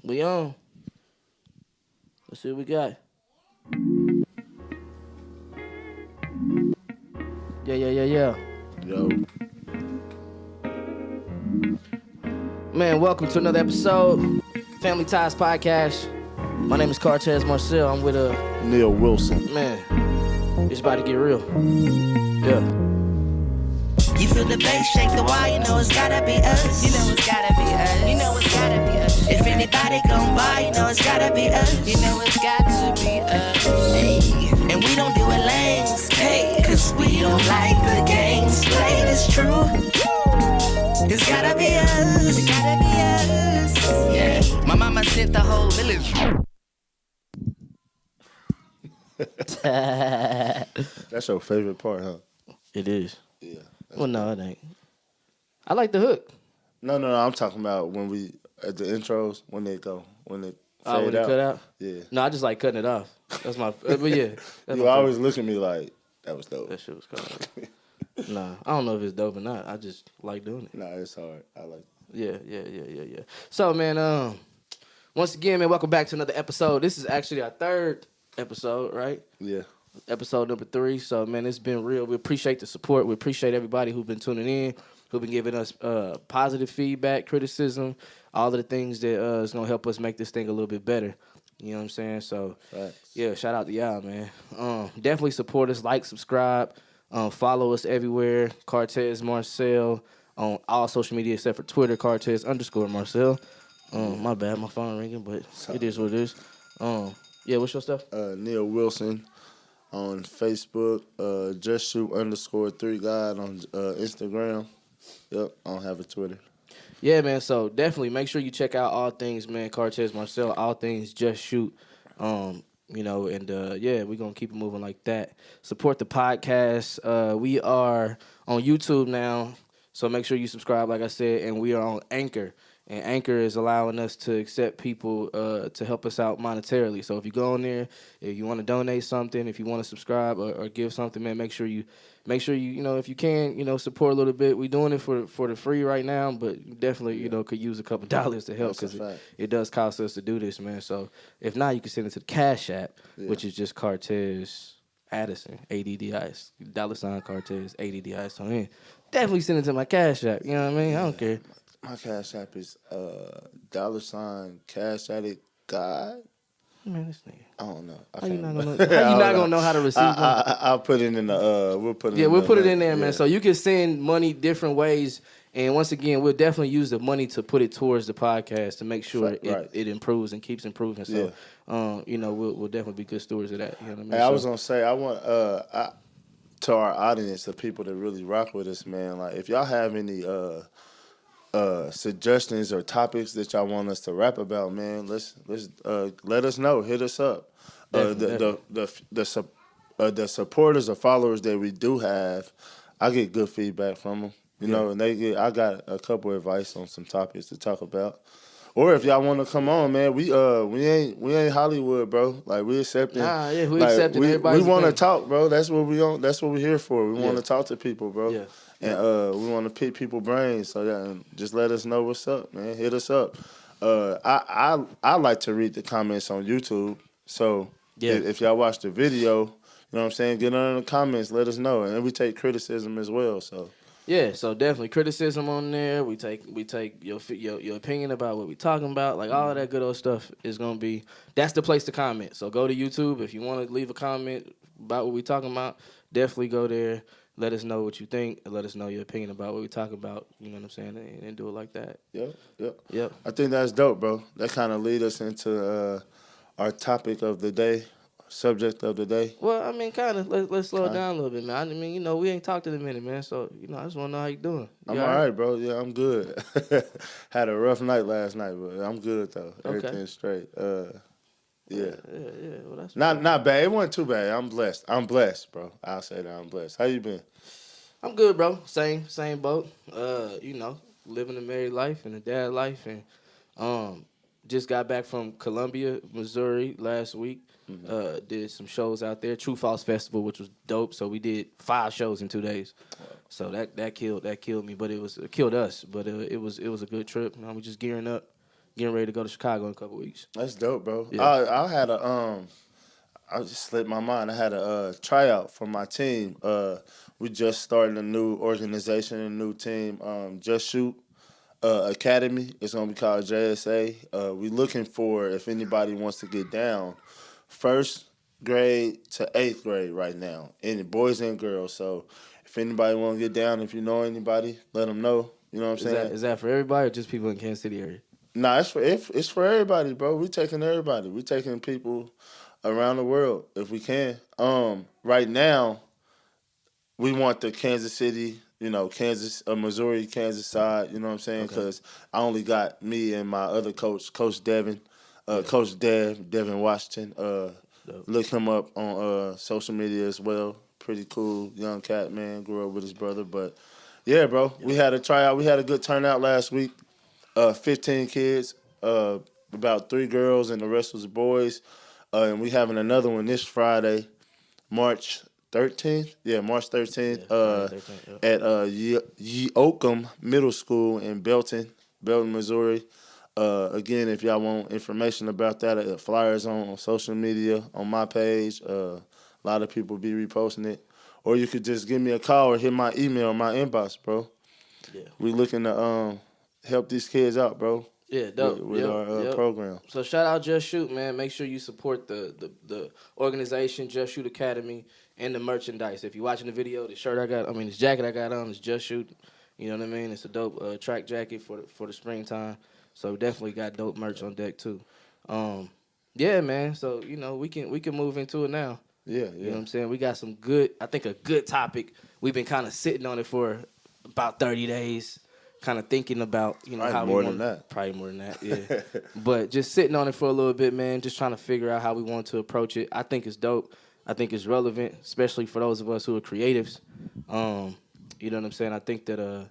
We on. Let's see what we got. Yeah. Yo. Man, welcome to another episode. Family Ties Podcast. My name is Cortez Marcel. I'm with Neil Wilson. Man, it's about to get real. Yeah. You feel the bass shake the wall, you know it's gotta be us. You know it's gotta be us. You know it's gotta be us. If anybody gon' buy, you know it's gotta be us. You know it's got to be us. Hey, and we don't do it lanes, hey, cause we don't like the games played. It's true. It's gotta be us. It gotta be us. Yeah. My mama sent the whole village. That's your favorite part, huh? It is. Yeah. Well, no, it ain't. I like the hook. No. I'm talking about when we at the intros when they fade when they out. cut out? Yeah. No, I just like cutting it off. That's my. But yeah. That's You my always look at me like that was dope. That shit was cool. Nah, I don't know if it's dope or not. I just like doing it. Nah, it's hard. I like it. Yeah. So, man, once again, man, welcome back to another episode. This is actually our third episode, right? Yeah. Episode number 3. So, man, it's been real. We appreciate the support. We appreciate everybody who's been tuning in, who've been giving us positive feedback, criticism, all of the things that is going to help us make this thing a little bit better. You know what I'm saying? So, yeah, shout out to y'all, man. Definitely support us, like, subscribe, follow us everywhere. Cortez Marcel on all social media except for Twitter, Cortez_Marcel. My bad, my phone ringing, but it is what it is. Yeah, what's your stuff? Neil Wilson on Facebook. Just shoot _3 God on Instagram. Yep, I don't have a Twitter. Yeah, man. So definitely make sure you check out all things, man. Cortez Marcel, all things Just Shoot. You know, and yeah, we're gonna keep it moving like that. Support the podcast. We are on YouTube now, so make sure you subscribe, like I said, and we are on Anchor. And Anchor is allowing us to accept people to help us out monetarily. So if you go on there, if you want to donate something, if you want to subscribe or give something, man, make sure you, you know, if you can, support a little bit. We're doing it for the free right now, but definitely, could use a couple dollars to help because it does cost us to do this, man. So if not, you can send it to the Cash App, which is just Cortez Addison, ADDIS, $ Cortez, ADDIS. So yeah, definitely send it to my Cash App. You know what I mean? I don't care. My Cash App is $ Cash Addict God. Man, this nigga. I don't know. How you not gonna know how to receive money? I'll put it in the we'll put it. Yeah, in we'll the put it link. in there, man. So you can send money different ways, and once again, we'll definitely use the money to put it towards the podcast to make sure it improves and keeps improving. So, we'll definitely be good stewards of that. You know what I mean? Hey, I was gonna say I want to our audience, the people that really rock with us, man. Like if y'all have any suggestions or topics that y'all want us to rap about, man, let's let us know. Hit us up. The supporters or followers that we do have, I get good feedback from them. You know, and I got a couple of advice on some topics to talk about. Or if y'all want to come on, man, we ain't Hollywood, bro. Like we accepting. Nah, yeah, we accepting everybody's We want to opinion. talk, bro. That's what we on. That's what we're here for. We want to talk to people, bro. Yeah. And we want to pick people's brains. So that just let us know what's up, man. Hit us up. I like to read the comments on YouTube. So if y'all watch the video, you know what I'm saying, get under the comments, let us know, and we take criticism as well. So. Yeah, so definitely criticism on there. We take your opinion about what we talking about. Like all of that good old stuff is gonna be. That's the place to comment. So go to YouTube if you want to leave a comment about what we talking about. Definitely go there. Let us know what you think. And let us know your opinion about what we talking about. You know what I'm saying? And do it like that. Yep. I think that's dope, bro. That kind of lead us into our topic of the day. Subject of the day. Well, I mean, kind of. Let's slow it down a little bit, man. I mean, we ain't talked in a minute, man. So, I just want to know how you doing. I'm all right, bro. Yeah, I'm good. Had a rough night last night, but I'm good though. Okay. Everything's straight. Yeah. Well, that's not bad. It wasn't too bad. I'm blessed, bro. I'll say that I'm blessed. How you been? I'm good, bro. Same boat. Living a married life and a dad life, and just got back from Columbia, Missouri last week. Did some shows out there. True False Festival, which was dope. So we did 5 shows in 2 days. So that killed me, but it killed us. But it was a good trip. We just gearing up getting ready to go to Chicago in a couple weeks. That's dope, bro. Yeah. I had a I just slipped my mind. I had a tryout for my team. We just started a new organization, a new team. Just Shoot Academy. It's gonna be called JSA. We looking for if anybody wants to get down, first grade to eighth grade right now, and boys and girls. So if anybody want to get down, if you know anybody, let them know. You know what I'm saying? Is that for everybody or just people in Kansas City area? Nah, it's for everybody, bro. We taking everybody. We taking people around the world if we can. Right now, we want the Kansas City, Kansas, Missouri, Kansas side. You know what I'm saying? Because I only got me and my other coach, Coach Devin, Coach Devin Washington. Look him up on social media as well. Pretty cool young cat, man. Grew up with his brother, but yeah, bro. We had a tryout. We had a good turnout last week. 15 kids, about 3 girls, and the rest was boys. And we having another one this Friday, March 13th. Yeah, March 13th. At Yeokum Middle School in Belton, Missouri. Again, if y'all want information about that, flyers on social media, on my page. A lot of people be reposting it. Or you could just give me a call or hit my email, my inbox, bro. Yeah. We looking to help these kids out, bro. Yeah, dope. With our program. So shout out Just Shoot, man. Make sure you support the organization, Just Shoot Academy, and the merchandise. If you're watching the video, this jacket I got on is Just Shoot. You know what I mean? It's a dope track jacket for the springtime. So definitely got dope merch on deck too. Yeah, man. So we can move into it now. Yeah. You know what I'm saying? We got a good topic. We've been kind of sitting on it for about 30 days. Kind of thinking about, how more than that. Probably more than that, yeah. But just sitting on it for a little bit, man, just trying to figure out how we want to approach it. I think it's dope. I think it's relevant, especially for those of us who are creatives. You know what I'm saying? I think that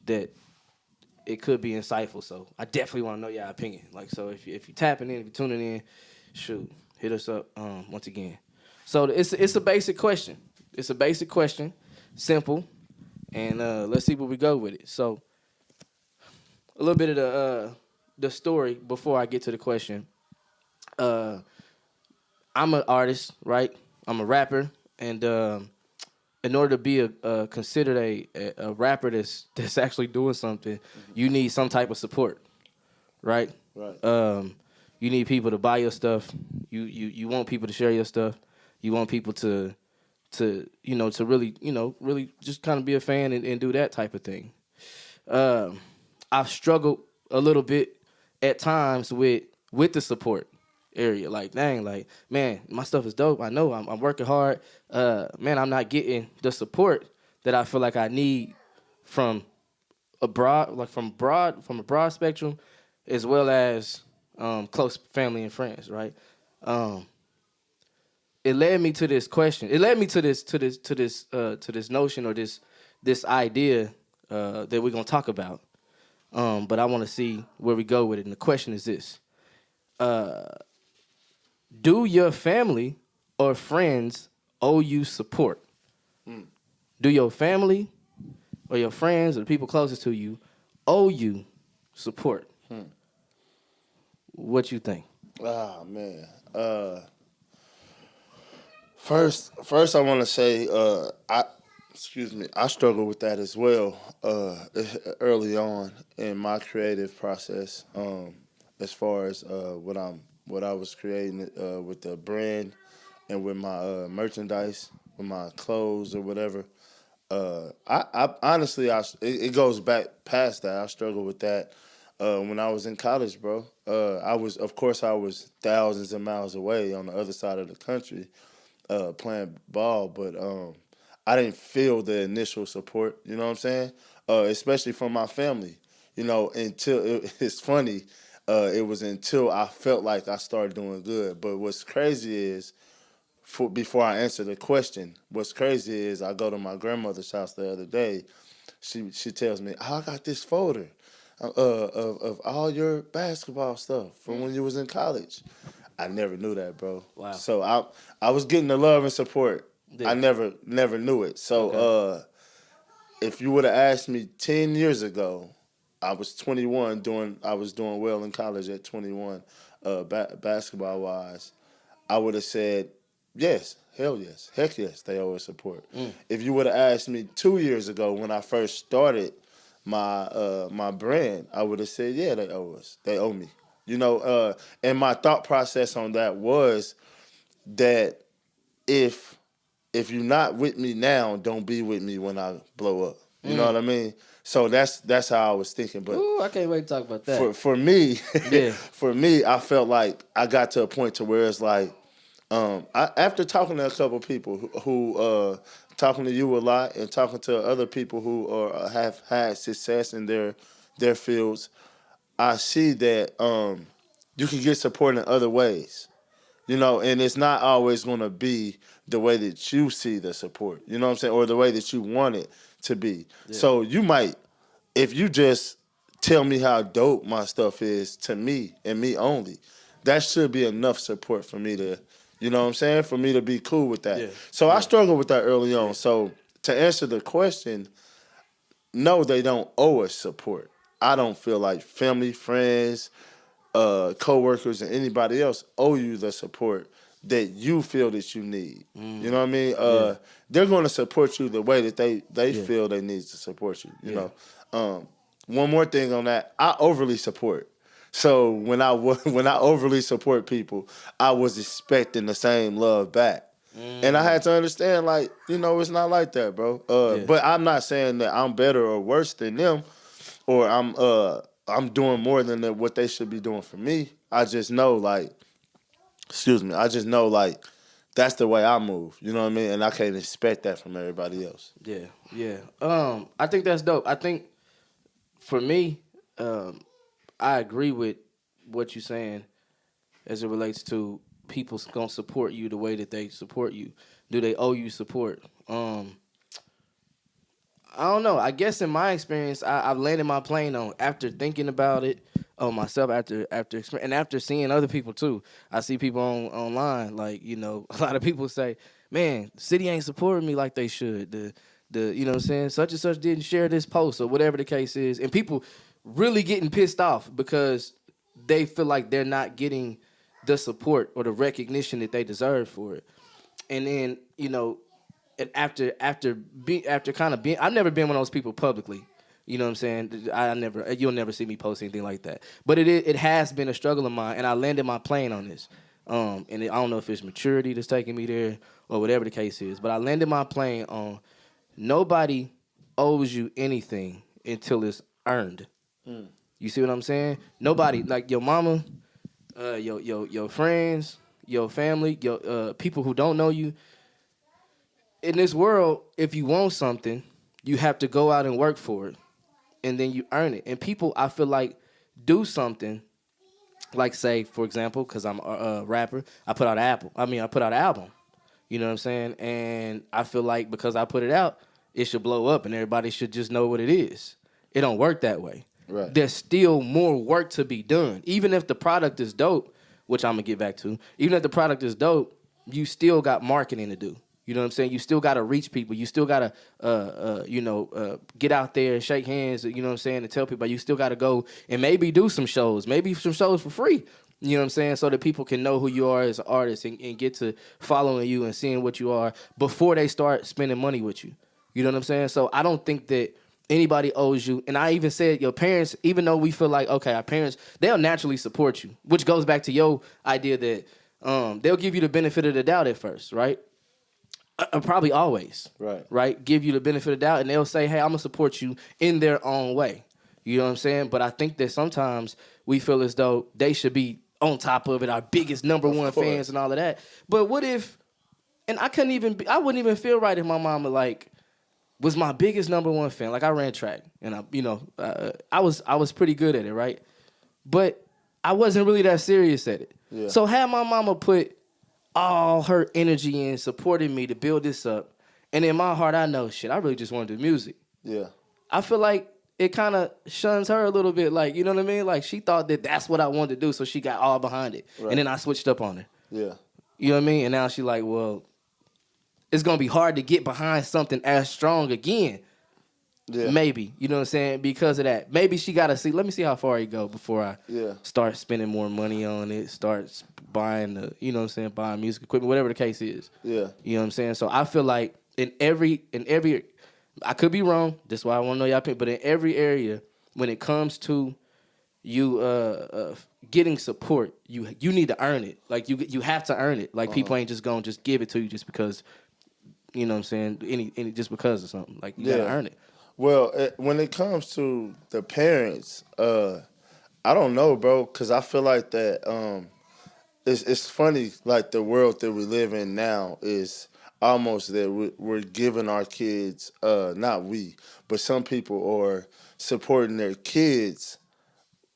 it could be insightful. So I definitely want to know your opinion. Like, so if you're tapping in, if you're tuning in, shoot, hit us up once again. So it's a basic question. It's a basic question, simple, and let's see where we go with it. So a little bit of the story before I get to the question. I'm an artist, right? I'm a rapper, and in order to be considered a rapper that's actually doing something, you need some type of support, right? Right. You need people to buy your stuff. You want people to share your stuff. You want people to really just kind of be a fan and do that type of thing. I've struggled a little bit at times with the support area. Like, dang, like, man, my stuff is dope. I know I'm working hard. Man, I'm not getting the support that I feel like I need from a broad spectrum, as well as close family and friends, right? It led me to this question. It led me to this notion or this idea that we're gonna talk about. But I want to see where we go with it. And the question is this: do your family or friends owe you support? Do your family or your friends or the people closest to you owe you support? What you think? Ah, man. First, I want to say, I struggle with that as well early on in my creative process. As far as what I was creating with the brand and with my merchandise, with my clothes or whatever. I honestly, it goes back past that. I struggled with that when I was in college, bro. I was thousands of miles away on the other side of the country. Playing ball, but I didn't feel the initial support, you know what I'm saying? Especially from my family, until it's funny, it was until I felt like I started doing good. But what's crazy is, before I answer the question, what's crazy is I go to my grandmother's house the other day. She tells me, I got this folder of all your basketball stuff from when you was in college. I never knew that, bro. Wow. So I was getting the love and support. Yeah. I never knew it. So if you would have asked me 10 years ago, I was 21 I was doing well in college at 21, basketball wise, I would have said yes, hell yes, heck yes, they owe us support. If you would have asked me 2 years ago when I first started my brand, I would have said yeah, they owe us, they owe me. And my thought process on that was that if you're not with me now, don't be with me when I blow up. You know what I mean? So that's how I was thinking. But ooh, I can't wait to talk about that. For me, yeah. For me, I felt like I got to a point to where it's like, after talking to a couple people who talking to you a lot and talking to other people who have had success in their fields, I see that you can get support in other ways. And it's not always going to be the way that you see the support, you know what I'm saying, or the way that you want it to be. Yeah. So you might, if you just tell me how dope my stuff is to me and me only, that should be enough support for me to, you know what I'm saying, for me to be cool with that. Yeah. So I struggled with that early on. Yeah. So to answer the question, no, they don't owe us support. I don't feel like family, friends, co-workers and anybody else owe you the support that you feel that you need. You know what I mean? They're going to support you the way that they feel they need to support you. You know. One more thing on that, I overly support. So when I overly support people, I was expecting the same love back. And I had to understand, like, it's not like that, bro. But I'm not saying that I'm better or worse than them, or I'm doing more than what they should be doing for me. I just know, like, that's the way I move. You know what I mean? And I can't expect that from everybody else. Yeah. I think that's dope. I think for me, I agree with what you're saying as it relates to people gonna support you the way that they support you. Do they owe you support? I don't know. I guess in my experience, I've landed my plane on after thinking about it on myself, after seeing other people too. I see people online, like, a lot of people say, "Man, the city ain't supporting me like they should." The you know what I'm saying, such and such didn't share this post or whatever the case is, and people really getting pissed off because they feel like they're not getting the support or the recognition that they deserve for it. And then, and after kind of being, I've never been one of those people publicly. You know what I'm saying? You'll never see me post anything like that. But it has been a struggle of mine, and I landed my plane on this. I don't know if it's maturity that's taking me there or whatever the case is, but I landed my plane on nobody owes you anything until it's earned. You see what I'm saying? Nobody, like your mama, your friends, your family, your people who don't know you. In this world, if you want something, you have to go out and work for it, and then you earn it. And people, I feel like, do something, like, say, for example, because I'm a rapper, I put out an album. You know what I'm saying? And I feel like because I put it out, it should blow up, and everybody should just know what it is. It don't work that way. Right. There's still more work to be done. Even if the product is dope, which I'm going to get back to, even if the product is dope, you still got marketing to do. You know what I'm saying? You still got to reach people. You still got to, get out there and shake hands, you know what I'm saying, and tell people. You still got to go and maybe do some shows, for free. You know what I'm saying? So that people can know who you are as an artist and get to following you and seeing what you are before they start spending money with you. You know what I'm saying? So I don't think that anybody owes you. And I even said your parents, even though we feel like, okay, our parents, they'll naturally support you, which goes back to your idea that they'll give you the benefit of the doubt at first, right? Probably always, right? Give you the benefit of the doubt, and they'll say, hey, I'm going to support you in their own way. You know what I'm saying? But I think that sometimes we feel as though they should be on top of it, our biggest number one fans and all of that. But what if, and I wouldn't even feel right if my mama, like, was my biggest number one fan. Like, I ran track, and I was pretty good at it, right? But I wasn't really that serious at it. Yeah. So had my mama put all her energy in supporting me to build this up, and in my heart, I know, shit, I really just want to do music. Yeah. I feel like it kind of shuns her a little bit, like, you know what I mean? Like, she thought that that's what I wanted to do, so she got all behind it. Right. And then I switched up on her. Yeah. You know what I mean? And now she like, well, it's going to be hard to get behind something as strong again. Yeah. Maybe, you know what I'm saying? Because of that. Maybe she got to see, let me see how far he go before I start spending more money on it, start buying you know what I'm saying, buying music equipment, whatever the case is. Yeah. You know what I'm saying? So I feel like in every, I could be wrong, that's why I want to know y'all opinion, but in every area, when it comes to you getting support, you need to earn it. Like you have to earn it. Like people ain't just gonna just give it to you just because, you know what I'm saying, any just because of something. Like you gotta earn it. Well, when it comes to the parents, I don't know, bro, because I feel like that it's funny, like the world that we live in now is almost that we're giving our kids, not we, but some people are supporting their kids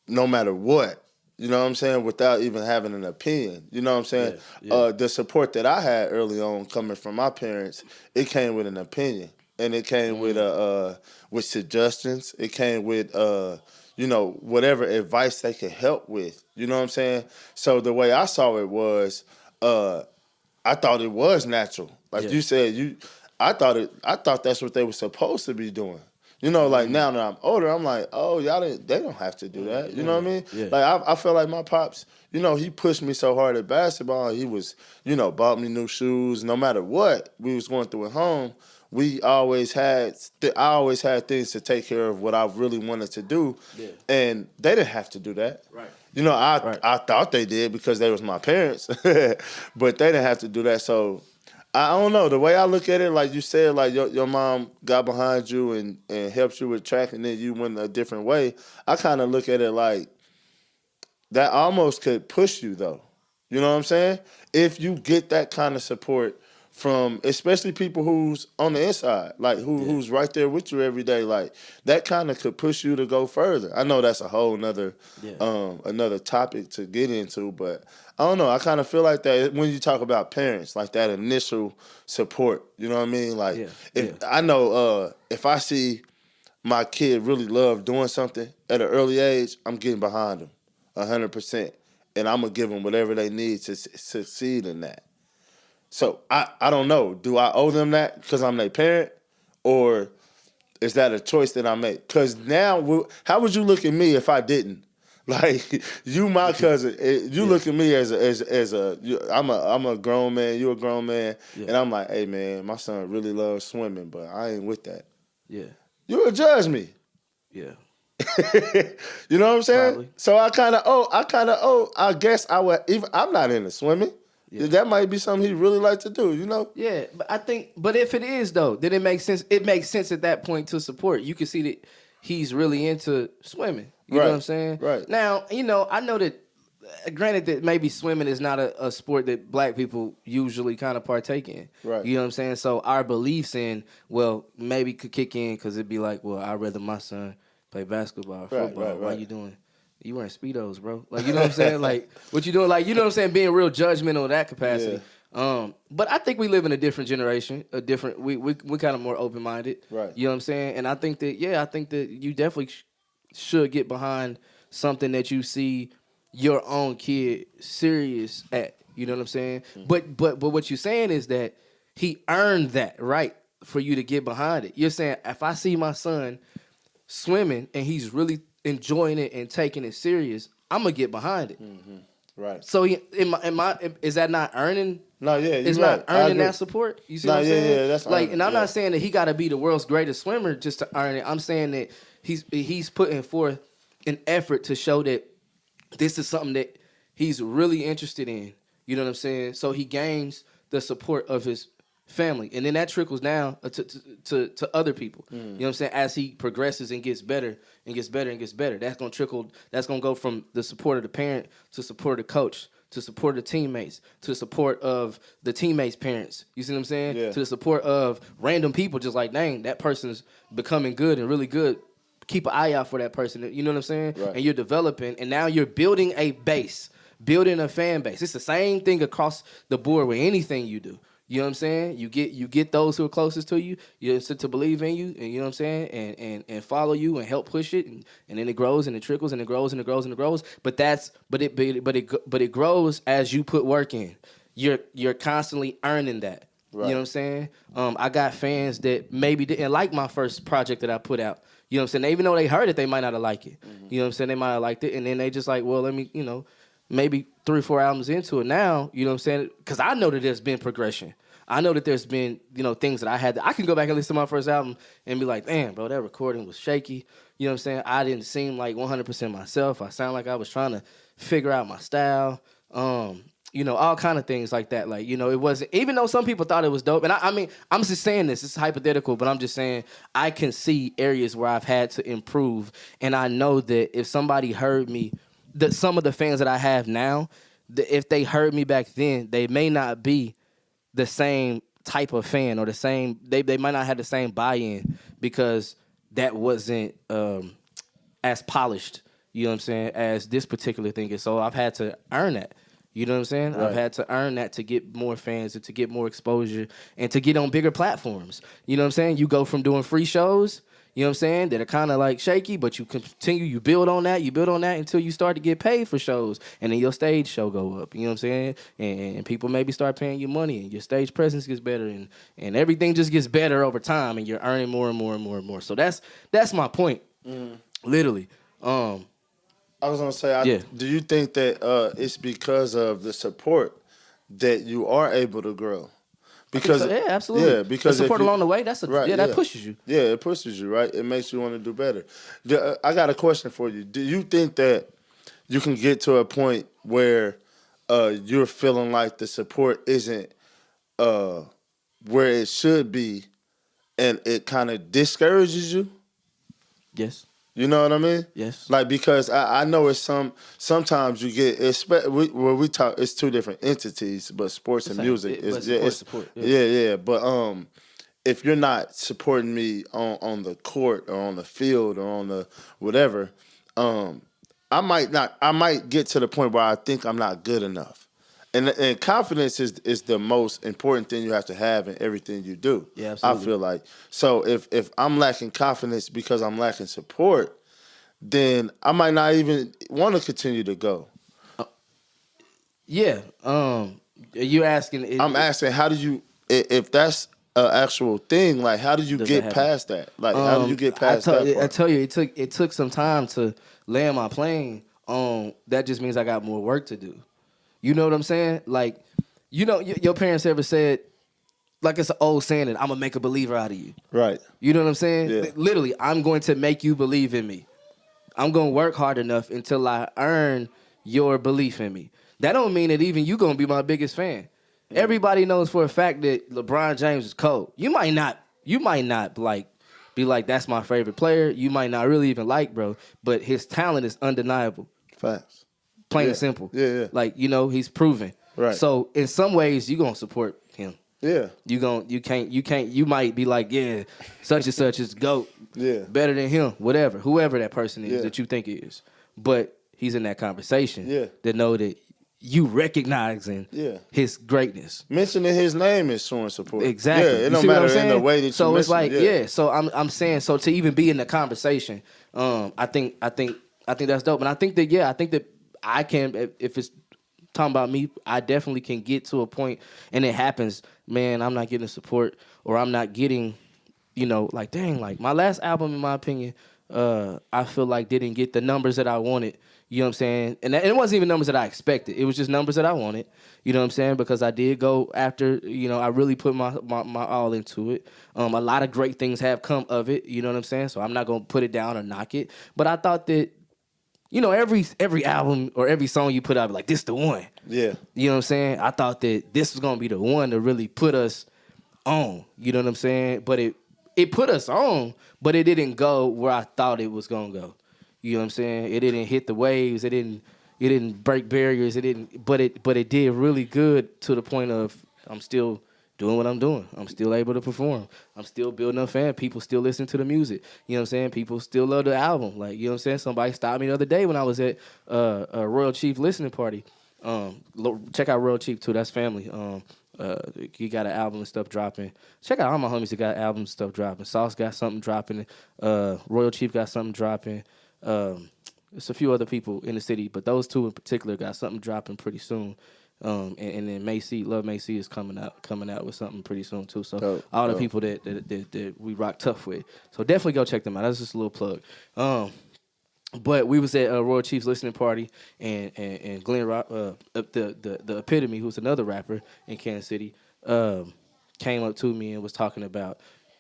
no matter what. You know what I'm saying? Without even having an opinion. You know what I'm saying? The support that I had early on coming from my parents, it came with an opinion. And it came with suggestions. It came with whatever advice they could help with. You know what I'm saying? So the way I saw it was I thought it was natural. Like you said, I thought that's what they were supposed to be doing. You know, like now that I'm older, I'm like, oh, they don't have to do that. You know what I mean? Yeah. Like I feel like my pops, he pushed me so hard at basketball. He was, bought me new shoes. No matter what we was going through at home, I always had things to take care of what I really wanted to do. Yeah. And they didn't have to do that. Right. I thought they did because they was my parents, but they didn't have to do that. So I don't know. The way I look at it, like you said, like your mom got behind you and helped you with track, and then you went a different way. I kind of look at it like that almost could push you, though. You know what I'm saying? If you get that kind of support from, especially people who's on the inside, like who's right there with you every day, like that kind of could push you to go further. I know that's a whole another topic to get into, but I don't know. I kind of feel like that when you talk about parents, like that initial support. You know what I mean? Like I know if I see my kid really love doing something at an early age, I'm getting behind them 100%, and I'm gonna give them whatever they need to succeed in that. So I don't know. Do I owe them that because I'm their parent, or is that a choice that I make? Because now, how would you look at me if I didn't? Like you, my cousin, you look at me as I'm a grown man. You a grown man, and I'm like, hey man, my son really loves swimming, but I ain't with that. Yeah, you would judge me. Yeah. You know what I'm saying? Probably. So I kind of owe. I guess I would. Even I'm not into swimming. Yeah. That might be something he really like to do, Yeah, but if it is though, then it makes sense. It makes sense at that point to support. You can see that he's really into swimming. You know what I'm saying? Right. Now, I know that. Granted that maybe swimming is not a sport that black people usually kind of partake in. Right. You know what I'm saying? So our beliefs in, maybe could kick in because it'd be like, I'd rather my son play basketball or football. Right. Why you doing? You wearing Speedos, bro. Like, you know what I'm saying? Like, what you doing? Like, you know what I'm saying? Being real judgmental in that capacity. Yeah. But I think we live in a different generation. We kind of more open minded. Right. You know what I'm saying? And I think that you definitely should get behind something that you see your own kid serious at. You know what I'm saying? Mm-hmm. But what you're saying is that he earned that right for you to get behind it. You're saying if I see my son swimming and he's really enjoying it and taking it serious, I'm gonna get behind it. Mm-hmm. Right. So is that not earning? No, yeah, it's not earning that support. You see what I'm saying? Yeah, that's like, earning, and I'm not saying that he got to be the world's greatest swimmer just to earn it. I'm saying that he's putting forth an effort to show that this is something that he's really interested in. You know what I'm saying? So he gains the support of his family, and then that trickles down to other people. You know what I'm saying? As he progresses and gets better and gets better and gets better, that's gonna trickle. That's gonna go from the support of the parent to support of the coach to support of the teammates to support of the teammates' parents. You see what I'm saying? Yeah. To the support of random people, just like, dang, that person's becoming good and really good. Keep an eye out for that person. You know what I'm saying? Right. And you're developing, and now you're building a base, building a fan base. It's the same thing across the board with anything you do. You know what I'm saying? You get those who are closest to you, to believe in you, and you know what I'm saying, and follow you and help push it, and then it grows and it trickles and it grows and it grows and it grows. But it grows as you put work in. You're constantly earning that. Right. You know what I'm saying? I got fans that maybe didn't like my first project that I put out. You know what I'm saying? Even though they heard it, they might not have liked it. Mm-hmm. You know what I'm saying? They might have liked it, and then they just like, well, let me, maybe 3 or 4 albums into it now, you know what I'm saying? Because I know that there's been progression. I know that there's been, things that I can go back and listen to my first album and be like, damn, bro, that recording was shaky. You know what I'm saying? I didn't seem like 100% myself. I sound like I was trying to figure out my style. All kind of things like that. Like, it wasn't, even though some people thought it was dope. And I mean, I'm just saying this. It's hypothetical, but I'm just saying I can see areas where I've had to improve. And I know that if somebody heard me, that some of the fans that I have now, if they heard me back then, they may not be the same type of fan or the same, they might not have the same buy-in because that wasn't as polished, you know what I'm saying, as this particular thing is. So I've had to earn that. You know what I'm saying? Right. I've had to earn that to get more fans and to get more exposure and to get on bigger platforms. You know what I'm saying? You go from doing free shows, you know what I'm saying, that are kind of like shaky, but you continue, you build on that until you start to get paid for shows. And then your stage show go up, you know what I'm saying? And people maybe start paying you money and your stage presence gets better and everything just gets better over time and you're earning more and more and more and more. So that's my point, literally. I was going to say, do you think that it's because of the support that you are able to grow? Because so, yeah, absolutely. Yeah, because the support along the way, that pushes you. Yeah, it pushes you, right? It makes you want to do better. I got a question for you. Do you think that you can get to a point where you're feeling like the support isn't where it should be and it kind of discourages you? Yes. You know what I mean? Yes. Like, because I know it's sometimes you get, where we talk, it's two different entities, but sports and music is support. Yeah. But if you're not supporting me on the court or on the field or on the whatever, I might get to the point where I think I'm not good enough. And confidence is the most important thing you have to have in everything you do. Yeah, absolutely. I feel like. So if I'm lacking confidence because I'm lacking support, then I might not even want to continue to go. Yeah. You asking? I'm asking, how do you, if that's an actual thing, like how do you get past that? Like how do you get past that part? I tell you, it took some time to land my plane. That just means I got more work to do. You know what I'm saying? Like, your parents ever said, like it's an old saying that I'm going to make a believer out of you. Right. You know what I'm saying? Yeah. Literally, I'm going to make you believe in me. I'm going to work hard enough until I earn your belief in me. That don't mean that even you going to be my biggest fan. Mm-hmm. Everybody knows for a fact that LeBron James is cold. You might not like be like, that's my favorite player. You might not really even like, bro, but his talent is undeniable. Facts. Plain and simple. Yeah. Like, he's proven. Right. So in some ways, you're gonna support him. Yeah. You might be like, yeah, such and such is GOAT. Yeah. Better than him, whoever that person is that you think is. But he's in that conversation. Yeah. To know that you recognizing his greatness. Mentioning his name is showing support. Exactly. Yeah, it don't matter in the way that you so it's like, yeah. So I'm saying, so to even be in the conversation, I think that's dope. And I think that I can, if it's talking about me, I definitely can get to a point, and it happens, man, I'm not getting the support, or I'm not getting, like, dang, like, my last album, in my opinion, I feel like didn't get the numbers that I wanted, you know what I'm saying? And it wasn't even numbers that I expected. It was just numbers that I wanted, you know what I'm saying? Because I did go after, I really put my all into it. A lot of great things have come of it, you know what I'm saying? So I'm not going to put it down or knock it. But I thought that, every album or every song you put out, like, this the one. Yeah. You know what I'm saying? I thought that this was going to be the one to really put us on. You know what I'm saying? But it put us on, but it didn't go where I thought it was going to go. You know what I'm saying? It didn't hit the waves. It didn't break barriers. But it did really good to the point of I'm still doing what I'm doing. I'm still able to perform. I'm still building a fan. People still listen to the music. You know what I'm saying? People still love the album. Like, you know what I'm saying? Somebody stopped me the other day when I was at a Royal Chief listening party. Check out Royal Chief too. That's family. He got an album and stuff dropping. Check out all my homies that got albums and stuff dropping. Sauce got something dropping. Royal Chief got something dropping. There's a few other people in the city, but those two in particular got something dropping pretty soon. And then Macy, Love Macy is coming out with something pretty soon too. So Dope. the people that we rock tough with. So definitely go check them out. That's just a little plug. But we was at Royal Chief's listening party, and Glenn the Epitome, who's another rapper in Kansas City, came up to me and was talking about,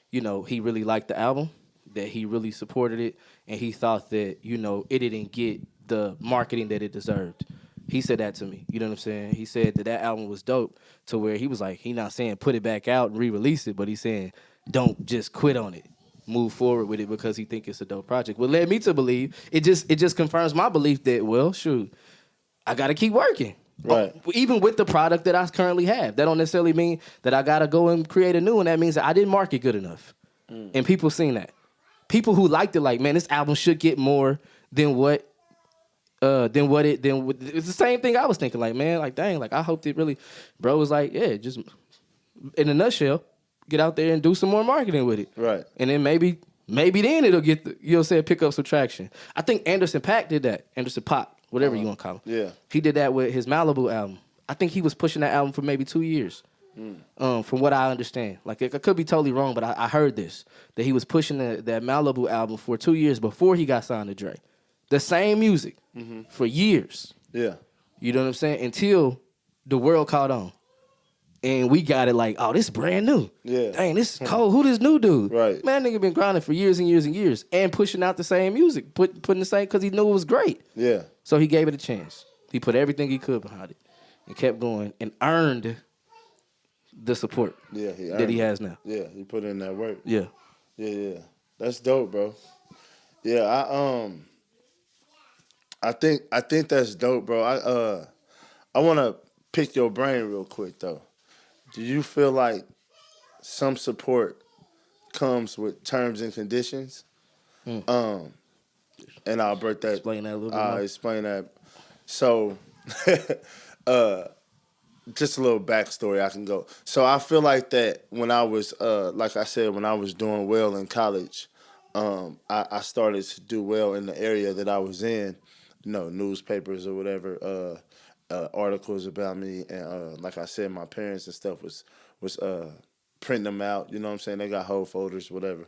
he really liked the album, that he really supported it, and he thought that, it didn't get the marketing that it deserved. He said that to me. You know what I'm saying? He said that album was dope, to where he was like, he not saying put it back out and re-release it, but he's saying don't just quit on it. Move forward with it, because he think it's a dope project. What led me to believe, it just confirms my belief that, well, shoot, I got to keep working. Right. Even with the product that I currently have. That don't necessarily mean that I got to go and create a new one. That means that I didn't market good enough. And people seen that. People who liked it, like, man, this album should get more than what it's the same thing I was thinking, like, man, like, dang, like, I hoped it really, bro was like, yeah, just in a nutshell, get out there and do some more marketing with it. Right. And then maybe then it'll get pick up some traction. I think Anderson .Paak did that. Anderson .Paak, whatever you want to call him. Yeah. He did that with his Malibu album. I think he was pushing that album for maybe 2 years. From what I understand. Like, I could be totally wrong, but I heard this, that he was pushing that Malibu album for 2 years before he got signed to Dre. The same music for years. Yeah. You know what I'm saying? Until the world caught on. And we got it like, oh, this is brand new. Yeah. Dang, this is cold. Who this new dude? Right. Man, nigga been grinding for years and years and years and pushing out the same music, putting the same, because he knew it was great. Yeah. So he gave it a chance. He put everything he could behind it and kept going and earned the support that he has now. Yeah, he put in that work. Yeah. Yeah. That's dope, bro. Yeah, I think that's dope, bro. I want to pick your brain real quick though. Do you feel like some support comes with terms and conditions? And I'll break that. Explain that a little bit I'll more. explain that. So, just a little backstory I can go. So I feel like that when I was, like I said, when I was doing well in college, I started to do well in the area that I was in, newspapers or whatever, articles about me. And like I said, my parents and stuff was printing them out. You know what I'm saying? They got whole folders, whatever.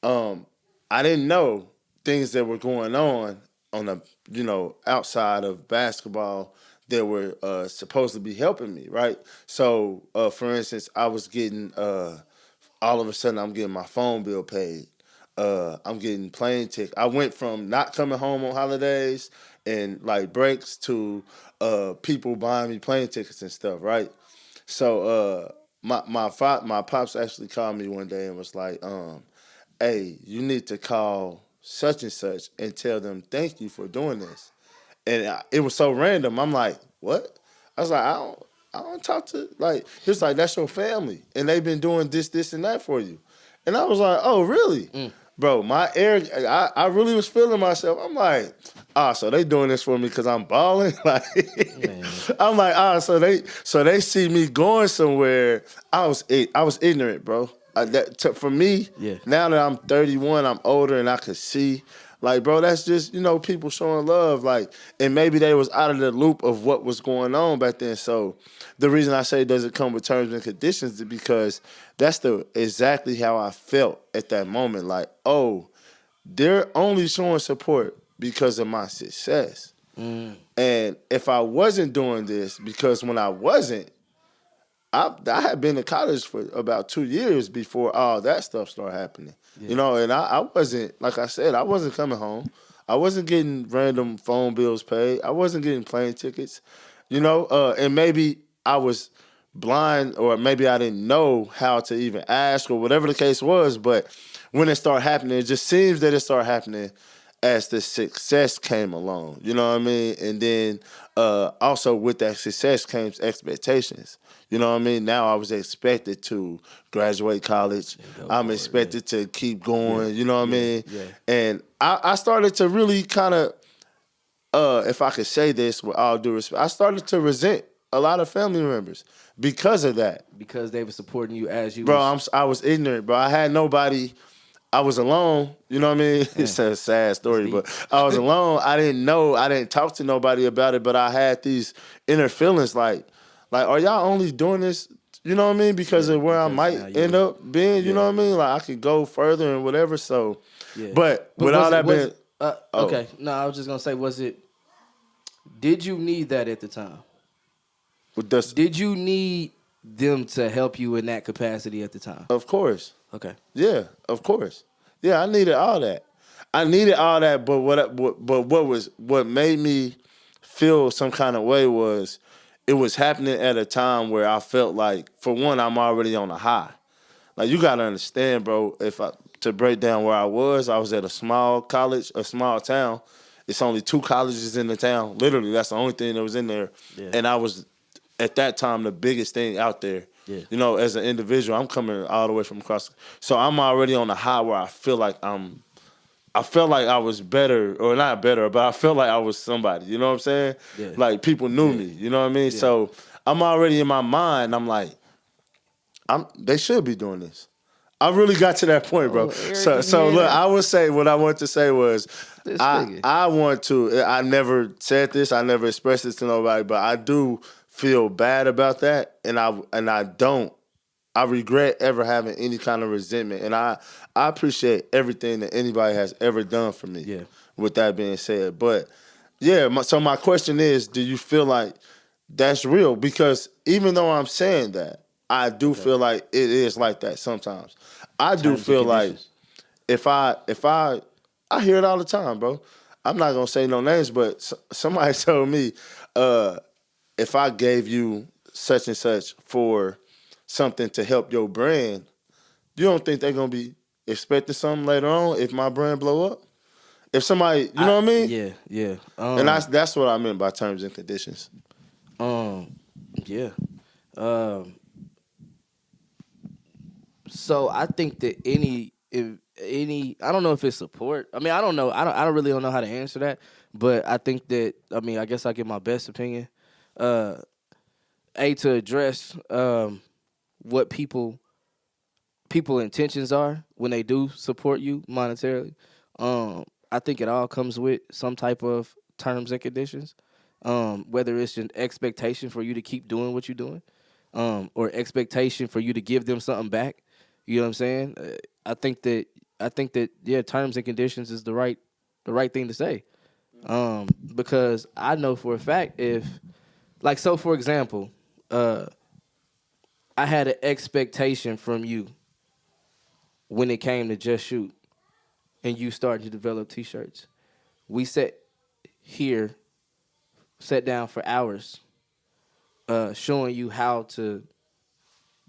I didn't know things that were going on the, outside of basketball that were supposed to be helping me, right? So, for instance, I was getting, all of a sudden, I'm getting my phone bill paid. I'm getting plane tickets. I went from not coming home on holidays and like breaks to people buying me plane tickets and stuff, right? So my pops actually called me one day and was like, hey, you need to call such and such and tell them thank you for doing this. And it was so random. I'm like, what? I was like, I don't talk to, like, he was like, that's your family. And they've been doing this, and that for you. And I was like, oh, really? Bro, I really was feeling myself. I'm like, so they doing this for me because I'm balling? Like, I'm like, so they see me going somewhere. I was ignorant, bro. For me, now that I'm 31, I'm older and I could see. Like, bro, that's just, people showing love. Like, and maybe they was out of the loop of what was going on back then. So the reason I say does it come with terms and conditions is because that's exactly how I felt at that moment. Like, oh, they're only showing support because of my success. And if I wasn't doing this, because when I wasn't, I had been in college for about 2 years before all that stuff started happening. Yeah. And I wasn't, like I said, I wasn't coming home. I wasn't getting random phone bills paid. I wasn't getting plane tickets, and maybe I was blind or maybe I didn't know how to even ask or whatever the case was. But when it started happening, it just seems that it started happening as the success came along. You know what I mean? And then also with that success came expectations. You know what I mean? Now I was expected to graduate college. I'm expected to keep going. You know what I mean? Yeah. And I started to really kind of, if I could say this with all due respect, I started to resent a lot of family members because of that. Because they were supporting you as you Bro, I was ignorant, bro. I had nobody I was alone. You know what I mean? It's a sad story, but I was alone. I didn't know. I didn't talk to nobody about it, but I had these inner feelings like, are y'all only doing this? You know what I mean? Because of where I might end up being. You know what I mean? Like I could go further and whatever. So, but with all that being, okay. No, I was just gonna say, did you need that at the time? Did you need them to help you in that capacity at the time? Of course. Okay. Yeah, of course. Yeah, I needed all that. But what made me feel some kind of way was it was happening at a time where I felt like, for one, I'm already on a high. Like you gotta understand, bro. To break down where I was at a small college, a small town. It's only 2 colleges in the town. Literally, that's the only thing that was in there. Yeah. And I was at that time the biggest thing out there. Yeah. You know, as an individual, I'm coming all the way from across. So I'm already on the high where I feel like I felt like I was better, or not better, but I felt like I was somebody. You know what I'm saying? Yeah. Like people knew me. You know what I mean? Yeah. So I'm already in my mind. I'm like, they should be doing this. I really got to that point, bro. So look, I would say what I want to say was, I never said this, I never expressed this to nobody, but I do feel bad about that, and I regret ever having any kind of resentment, and I appreciate everything that anybody has ever done for me. Yeah. With that being said, but yeah, so my question is, do you feel like that's real? Because even though I'm saying that, I do feel like it is like that sometimes. I do feel like if I hear it all the time, bro. I'm not gonna say no names, but somebody told me, if I gave you such and such for something to help your brand, you don't think they're gonna be expecting something later on if my brand blow up? If somebody, you know what I mean? Yeah. And that's what I meant by terms and conditions. Yeah. So I think that any, I don't know if it's support. I mean, I don't know. I don't really know how to answer that. But I think that, I guess I give my best opinion. To address what people intentions are when they do support you monetarily. I think it all comes with some type of terms and conditions. Whether it's an expectation for you to keep doing what you're doing, or expectation for you to give them something back. You know what I'm saying? I think that yeah, terms and conditions is the right thing to say. Because I know for a fact for example, I had an expectation from you when it came to Just Shoot, and you started to develop T-shirts. We sat down for hours, showing you how to,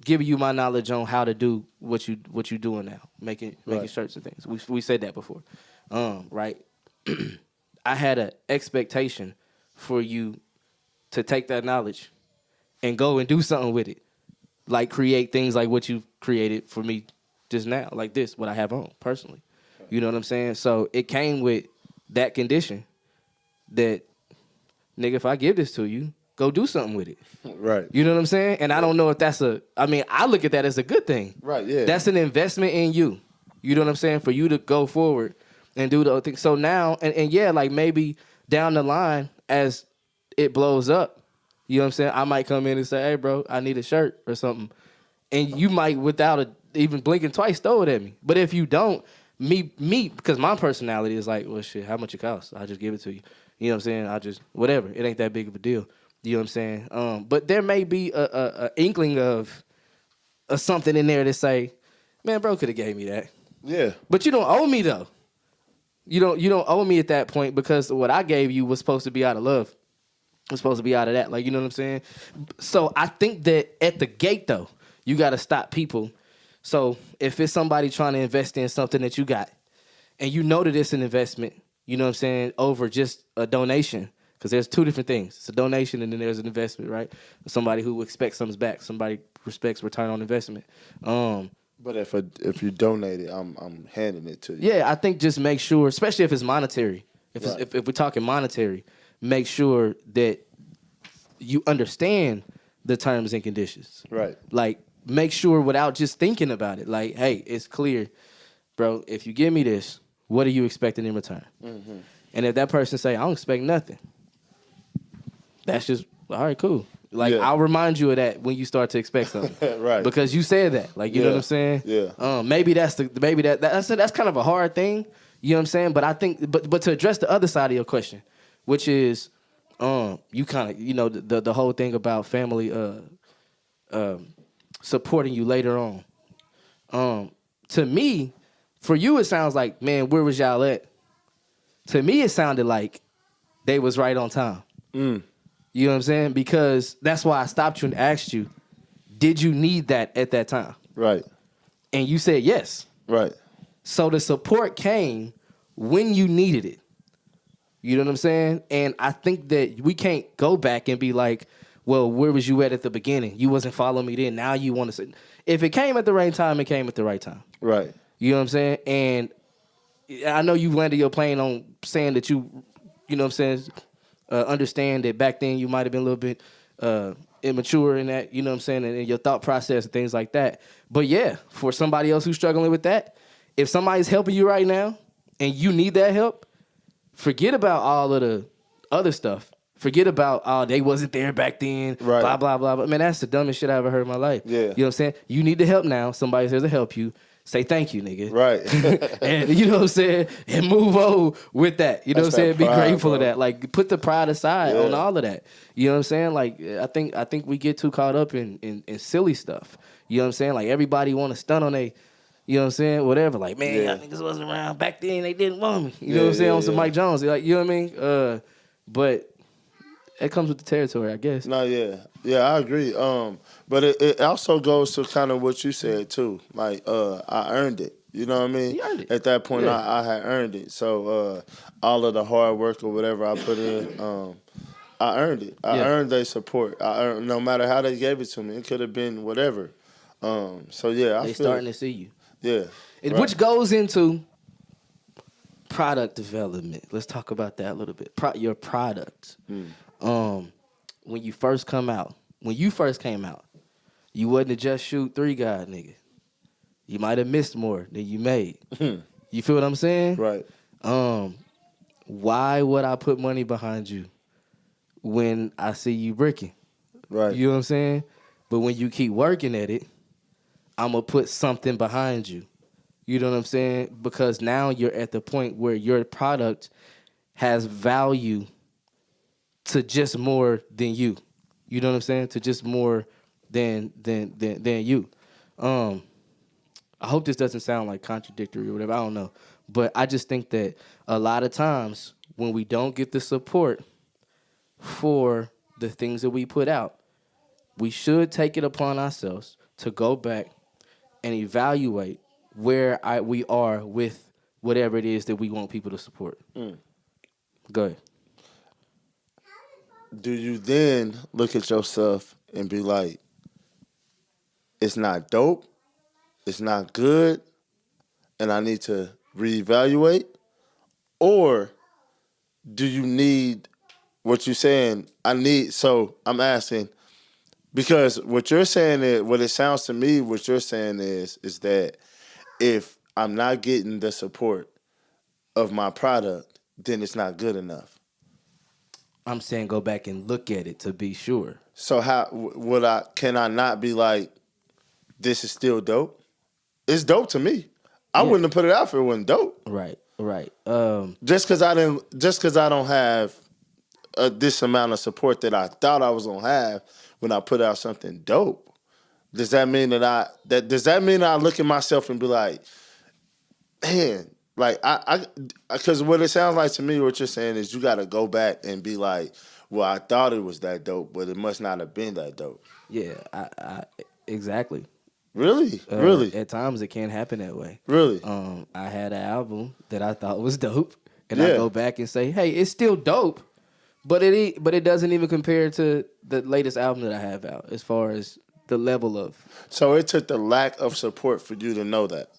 giving you my knowledge on how to do what you doing now, making shirts and things. We said that before, right? I had an expectation for you to take that knowledge and go and do something with it, like create things like what you've created for me just now, like this, what I have on personally. You know what I'm saying? So it came with that condition that, nigga, if I give this to you, go do something with it. Right. You know what I'm saying? And I don't know if that's I look at that as a good thing. Right, yeah. That's an investment in you. You know what I'm saying? For you to go forward and do the other thing. So now, and yeah, like maybe down the line as it blows up, you know what I'm saying? I might come in and say, hey, bro, I need a shirt or something. And you might, without even blinking twice, throw it at me. But if you don't, me, because my personality is like, well, shit, how much it costs? I'll just give it to you. You know what I'm saying? I'll just, whatever. It ain't that big of a deal. You know what I'm saying? But there may be a inkling of something in there to say, man, bro could have gave me that. Yeah. But you don't owe me, though. You don't owe me at that point, because what I gave you was supposed to be out of love. It was supposed to be out of that. Like, you know what I'm saying? So I think that at the gate, though, you got to stop people. So if it's somebody trying to invest in something that you got, and you know that it's an investment, you know what I'm saying, over just a donation, because there's two different things. It's a donation and then there's an investment, right? Somebody who expects something back. Somebody respects return on investment. But if you donate it, I'm handing it to you. Yeah, I think just make sure, especially if it's monetary. If we're talking monetary, make sure that you understand the terms and conditions. Right. Like, make sure without just thinking about it. Like, hey, it's clear. bro, if you give me this, what are you expecting in return? Mm-hmm. And if that person say, I don't expect nothing, that's just, all right, cool. Like, I'll remind you of that when you start to expect something. Right. Because you said that. Like, you know what I'm saying? Yeah. Maybe that's kind of a hard thing. You know what I'm saying? But I think, but to address the other side of your question, which is, you kind of, you know, the whole thing about family supporting you later on. To me, for you, it sounds like, man, where was y'all at? To me, it sounded like they was right on time. You know what I'm saying? Because that's why I stopped you and asked you, did you need that at that time? Right. And you said yes. Right. So the support came when you needed it. You know what I'm saying? And I think that we can't go back and be like, well, where was you at the beginning? You wasn't following me then. Now you want to say, if it came at the right time, it came at the right time. Right. You know what I'm saying? And I know you landed your plane on saying that you know what I'm saying, understand that back then you might have been a little bit immature in that, you know what I'm saying, and in your thought process and things like that. But yeah, for somebody else who's struggling with that, if somebody's helping you right now and you need that help, forget about all of the other stuff. Forget about, oh, they wasn't there back then, right. Blah, blah, blah. But man, that's the dumbest shit I ever heard in my life. Yeah. You know what I'm saying? You need the help now. Somebody's there to help you. Say thank you, nigga. Right. And you know what I'm saying? And move on with that. You know what I'm saying? Be grateful of that. Like, put the pride aside on all of that. You know what I'm saying? Like, I think we get too caught up in silly stuff. You know what I'm saying? Like, everybody want to stunt on a, you know what I'm saying? Whatever. Like, man, y'all niggas wasn't around back then. They didn't want me. You know what I'm saying? On some Mike Jones. Like, you know what I mean? But it comes with the territory, I guess. No, yeah. Yeah, I agree. But it also goes to kind of what you said, too. Like, I earned it. You know what I mean? You earned it. At that point, I had earned it. So all of the hard work or whatever I put in, I earned it. I earned their support. I earned, no matter how they gave it to me. It could have been whatever. So, yeah, They starting to see you. Yeah. Right. Which goes into product development. Let's talk about that a little bit. Your product. When you first came out, you wasn't a Just Shoot 3 guy, nigga. You might have missed more than you made. You feel what I'm saying? Right. Why would I put money behind you when I see you bricking? Right. You know what I'm saying? But when you keep working at it, I'm going to put something behind you. You know what I'm saying? Because now you're at the point where your product has value to just more than you. You know what I'm saying? To just more than you. I hope this doesn't sound like contradictory or whatever. I don't know. But I just think that a lot of times when we don't get the support for the things that we put out, we should take it upon ourselves to go back and evaluate where we are with whatever it is that we want people to support. Go ahead. Do you then look at yourself and be like, it's not dope, it's not good, and I need to reevaluate? Or do you need what you're saying? So I'm asking, because what you're saying is, what it sounds to me, what you're saying is that if I'm not getting the support of my product, then it's not good enough. I'm saying go back and look at it to be sure. So can I not be like, this is still dope? It's dope to me. I wouldn't have put it out if it wasn't dope. Right. Just because I don't have this amount of support that I thought I was gonna have when I put out something dope, does that mean that I look at myself and be like, man, like because what it sounds like to me, what you're saying is you got to go back and be like, well, I thought it was that dope, but it must not have been that dope. Yeah, I exactly. Really? Really? At times it can happen that way. Really? I had an album that I thought was dope, and I go back and say, hey, it's still dope, but it doesn't even compare to the latest album that I have out as far as the level of. So it took the lack of support for you to know that.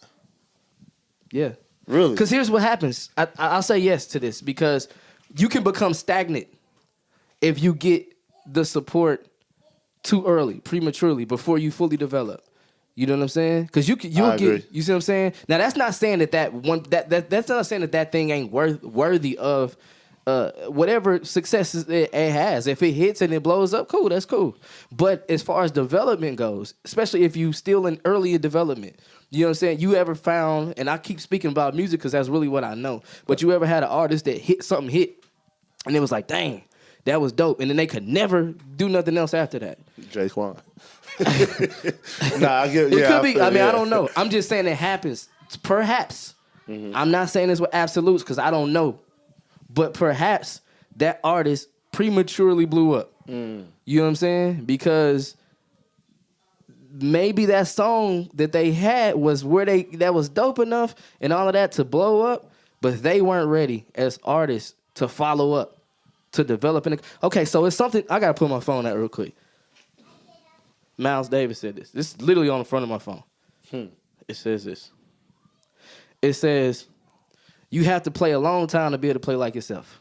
Yeah. Really? Because here's what happens. I'll say yes to this because you can become stagnant if you get the support too early, prematurely, before you fully develop. You know what I'm saying? Because you'll get, you see what I'm saying? Now that's not saying that's not saying that thing ain't worthy of whatever success it has. If it hits and it blows up, cool, that's cool. But as far as development goes, especially if you still in earlier development, you know what I'm saying? You ever found, and I keep speaking about music because that's really what I know, but you ever had an artist that hit, and it was like, dang, that was dope, and then they could never do nothing else after that? Jaquan. Nah, I get. It could be. I mean, I don't know. I'm just saying it happens. Perhaps. Mm-hmm. I'm not saying this with absolutes because I don't know, but perhaps that artist prematurely blew up. You know what I'm saying? Because maybe that song that they had was that was dope enough and all of that to blow up, but they weren't ready as artists to follow up, to develop. Okay, so it's something I gotta put my phone out real quick. Miles Davis said this. This is literally on the front of my phone. It says this. It says, you have to play a long time to be able to play like yourself.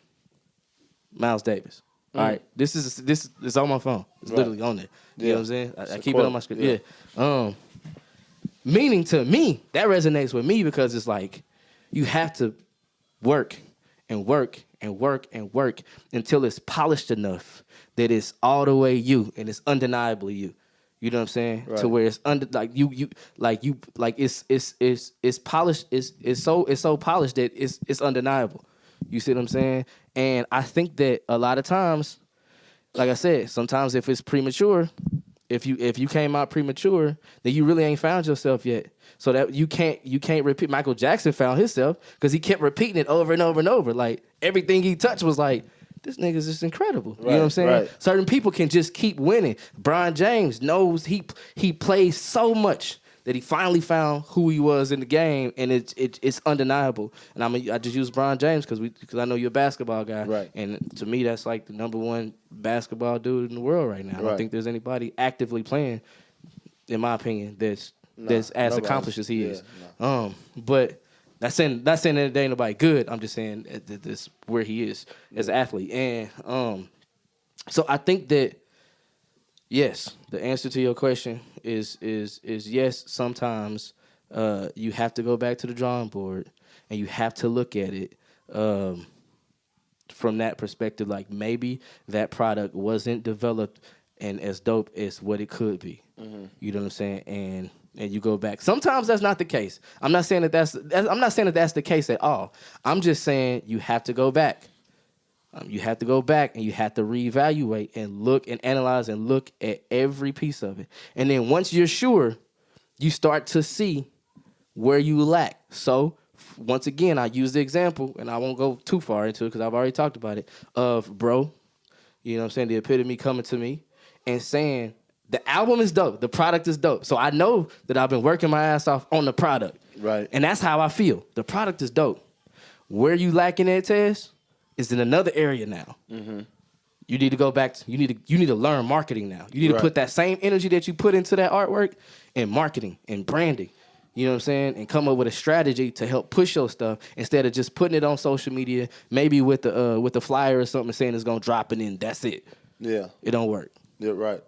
Miles Davis. All right. This is on my phone. It's literally on there. You know what I'm saying? I keep it on my screen. Yeah. Meaning to me, that resonates with me because it's like you have to work and work and work and work until it's polished enough that it's all the way you and it's undeniably you. You know what I'm saying? Right. To where it's it's polished. It's so polished that it's undeniable. You see what I'm saying? And I think that a lot of times, like I said, sometimes if it's premature, if you came out premature, then you really ain't found yourself yet. So that you can't repeat. Michael Jackson found himself because he kept repeating it over and over and over. Like everything he touched was like, this nigga's just incredible. Right, you know what I'm saying? Right. Certain people can just keep winning. Brian James knows he plays so much that he finally found who he was in the game, and it's undeniable. And I just use Brian James because I know you're a basketball guy. Right. And to me, that's like the number one basketball dude in the world right now. I don't think there's anybody actively playing, in my opinion, that's as accomplished as he is. No. But not saying that there ain't nobody good. I'm just saying that this where he is as an athlete. And so I think that, yes, the answer to your question is yes, sometimes you have to go back to the drawing board and you have to look at it from that perspective. Like maybe that product wasn't developed and as dope as what it could be. Mm-hmm. You know what I'm saying? And you go back. Sometimes that's not the case. I'm not saying that that's the case at all. I'm just saying you have to go back. You have to go back and you have to reevaluate and look and analyze and look at every piece of it. And then once you're sure, you start to see where you lack. So once again, I use the example, and I won't go too far into it because I've already talked about it, of Bro, you know what I'm saying, the epitome coming to me and saying, the album is dope. The product is dope. So I know that I've been working my ass off on the product. Right. And that's how I feel. The product is dope. Where you lacking at, Tez, is in another area now. Mm-hmm. You need to go back. You need to learn marketing now. You need to put that same energy that you put into that artwork in marketing and branding. You know what I'm saying? And come up with a strategy to help push your stuff instead of just putting it on social media, maybe with the flyer or something saying it's gonna drop and then that's it. Yeah. It don't work. Yeah, right.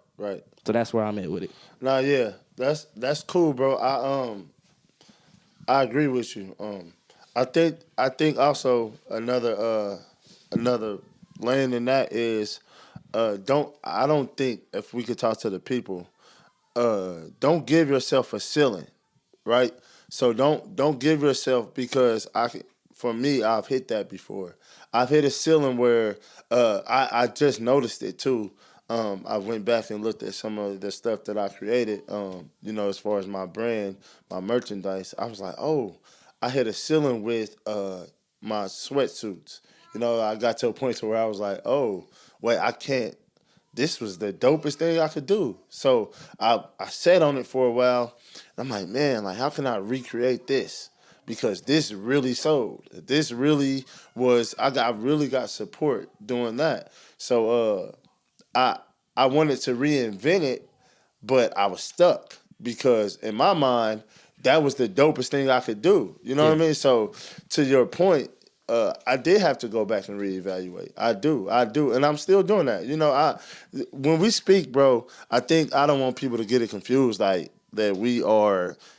So that's where I'm at with it. Nah, yeah. That's cool, bro. I agree with you. I think also another lane in that is I don't think, if we could talk to the people, don't give yourself a ceiling, right? So don't give yourself, because for me, I've hit that before. I've hit a ceiling where I just noticed it too. I went back and looked at some of the stuff that I created, as far as my brand, my merchandise. I was like, oh, I hit a ceiling with my sweatsuits. I got to a point where I was like, oh, wait, I can't. This was the dopest thing I could do. So I sat on it for a while. And I'm like, man, how can I recreate this? Because this really sold. This really was, I really got support doing that. So I wanted to reinvent it, but I was stuck because in my mind, that was the dopest thing I could do. You know what I mean? So to your point, I did have to go back and reevaluate. I do, and I'm still doing that. When we speak, bro, I think I don't want people to get it confused. Like that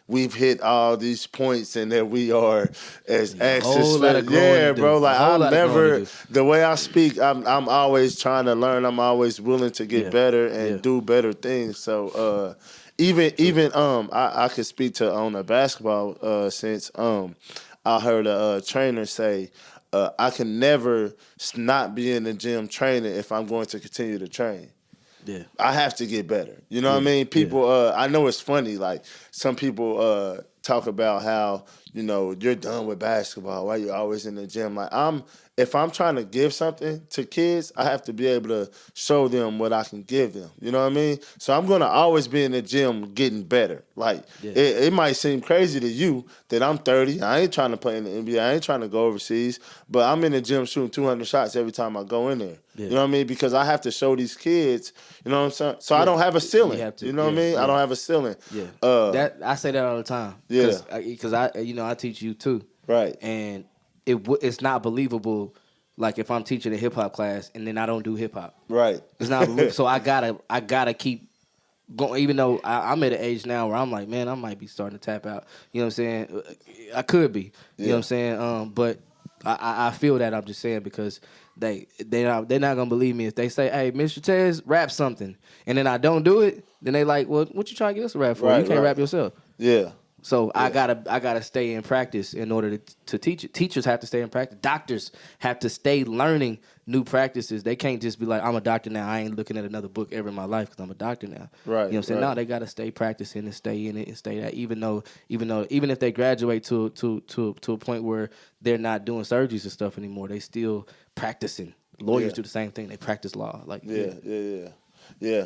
we've hit all these points and that we are as access. Yeah, bro. Like I'm never the way I speak. I'm always trying to learn. I'm always willing to get better and do better things. So even I could speak to on a basketball sense. I heard a trainer say. I can never not be in the gym training if I'm going to continue to train. Yeah, I have to get better. You know what I mean? People, I know it's funny. Like some people talk about how you're done with basketball. Why you always in the gym? Like if I'm trying to give something to kids, I have to be able to show them what I can give them. You know what I mean? So I'm gonna always be in the gym getting better. Like it might seem crazy to you that I'm 30. I ain't trying to play in the NBA. I ain't trying to go overseas. But I'm in the gym shooting 200 shots every time I go in there. Yeah. You know what I mean? Because I have to show these kids. You know what I'm saying? So I don't have a ceiling. You know what I mean? I don't have a ceiling. Yeah. That I say that all the time. Yeah. Because I teach you too. Right. And it's not believable. Like if I'm teaching a hip hop class and then I don't do hip hop. Right. It's not believable. So I gotta keep going. Even though I'm at an age now where I'm like, man, I might be starting to tap out. You know what I'm saying? I could be. You know what I'm saying? But I feel that. I'm just saying because they're not gonna believe me if they say, hey, Mr. Tez, rap something, and then I don't do it. Then they like, well, what you trying to get us to rap for? You can't rap yourself. Yeah. So I gotta stay in practice in order to teach it. Teachers have to stay in practice. Doctors have to stay learning new practices. They can't just be like, I'm a doctor now. I ain't looking at another book ever in my life because I'm a doctor now. Right. You know what I'm saying? No, they gotta stay practicing and stay in it and stay that. Even if they graduate to a point where they're not doing surgeries and stuff anymore, they still practicing. Lawyers do the same thing. They practice law. Like yeah.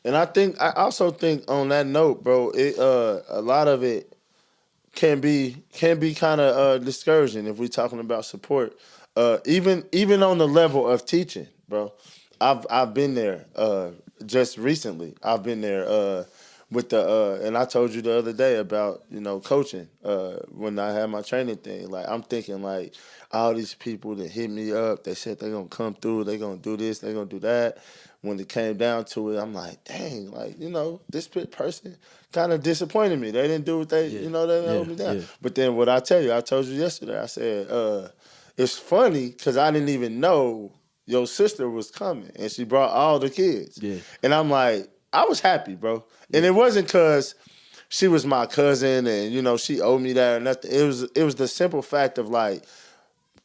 And I also think on that note, bro, a lot of it can be kind of discouraging if we're talking about support. Even on the level of teaching, bro. I've been there just recently. I've been there with the and I told you the other day about coaching when I had my training thing. Like I'm thinking like all these people that hit me up, they said they're gonna come through, they're gonna do this, they're gonna do that. When it came down to it, I'm like, dang, like, this person kind of disappointed me. They didn't do what they held me down. Yeah. But then what I told you yesterday, I said, it's funny because I didn't even know your sister was coming and she brought all the kids. Yeah. And I'm like, I was happy, bro. Yeah. And it wasn't because she was my cousin and, she owed me that or nothing. It was the simple fact of like,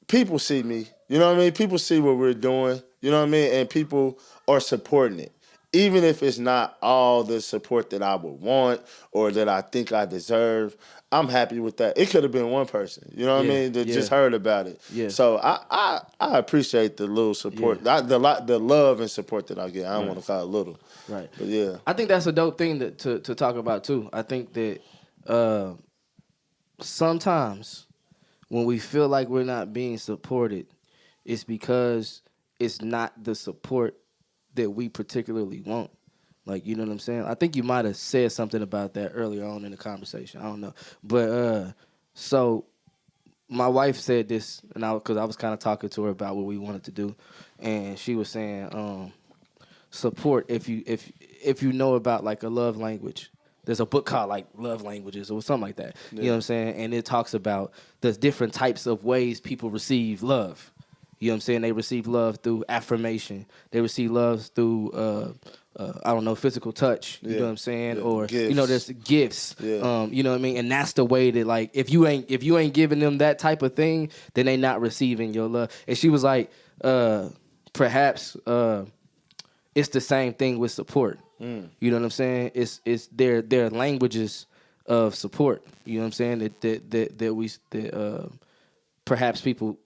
people see me, you know what I mean? People see what we're doing, you know what I mean? And people are supporting it. Even if it's not all the support that I would want or that I think I deserve, I'm happy with that. It could have been one person, you know what I mean, that just heard about it. Yeah. So I appreciate the little support, the love and support that I get. I don't want to call it little. Right. But yeah. I think that's a dope thing to talk about too. I think that sometimes when we feel like we're not being supported, it's because it's not the support that we particularly want. Like, you know what I'm saying? I think you might have said something about that earlier on in the conversation. I don't know. But so my wife said this, and because I was kind of talking to her about what we wanted to do, and she was saying support if you know about like a love language. There's a book called like Love Languages or something like that. Yeah. You know what I'm saying? And it talks about the different types of ways people receive love. You know what I'm saying? They receive love through affirmation. They receive love through, physical touch. You know what I'm saying? Yeah. Or, gifts. There's gifts. Yeah. You know what I mean? And that's the way that, like, if you ain't giving them that type of thing, then they not receiving your love. And she was like, perhaps it's the same thing with support. You know what I'm saying? It's their languages of support. You know what I'm saying? That perhaps people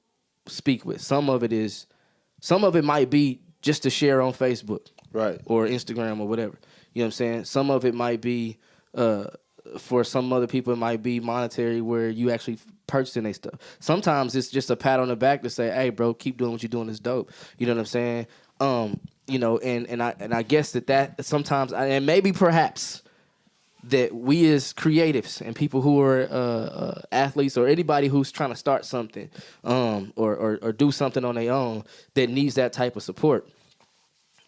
speak with. Some of it might be just to share on Facebook, right, or Instagram or whatever. You know what I'm saying? Some of it might be for some other people it might be monetary, where you actually purchasing their stuff. Sometimes it's just a pat on the back to say, "Hey, bro, keep doing what you're doing. It's dope." You know what I'm saying? And I guess that sometimes, and maybe perhaps that we as creatives and people who are athletes or anybody who's trying to start something or do something on their own that needs that type of support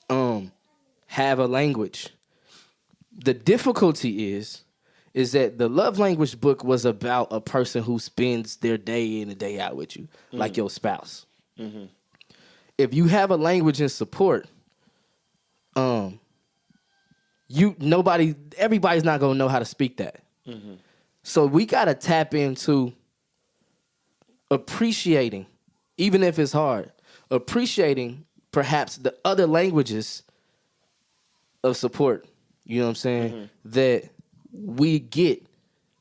have a language. The difficulty is is that the love language book was about a person who spends their day in and day out with you, like your spouse. Mm-hmm. If you have a language in support, everybody's not gonna know how to speak that. Mm-hmm. So we gotta tap into appreciating, even if it's hard, appreciating perhaps the other languages of support. You know what I'm saying? Mm-hmm. That we get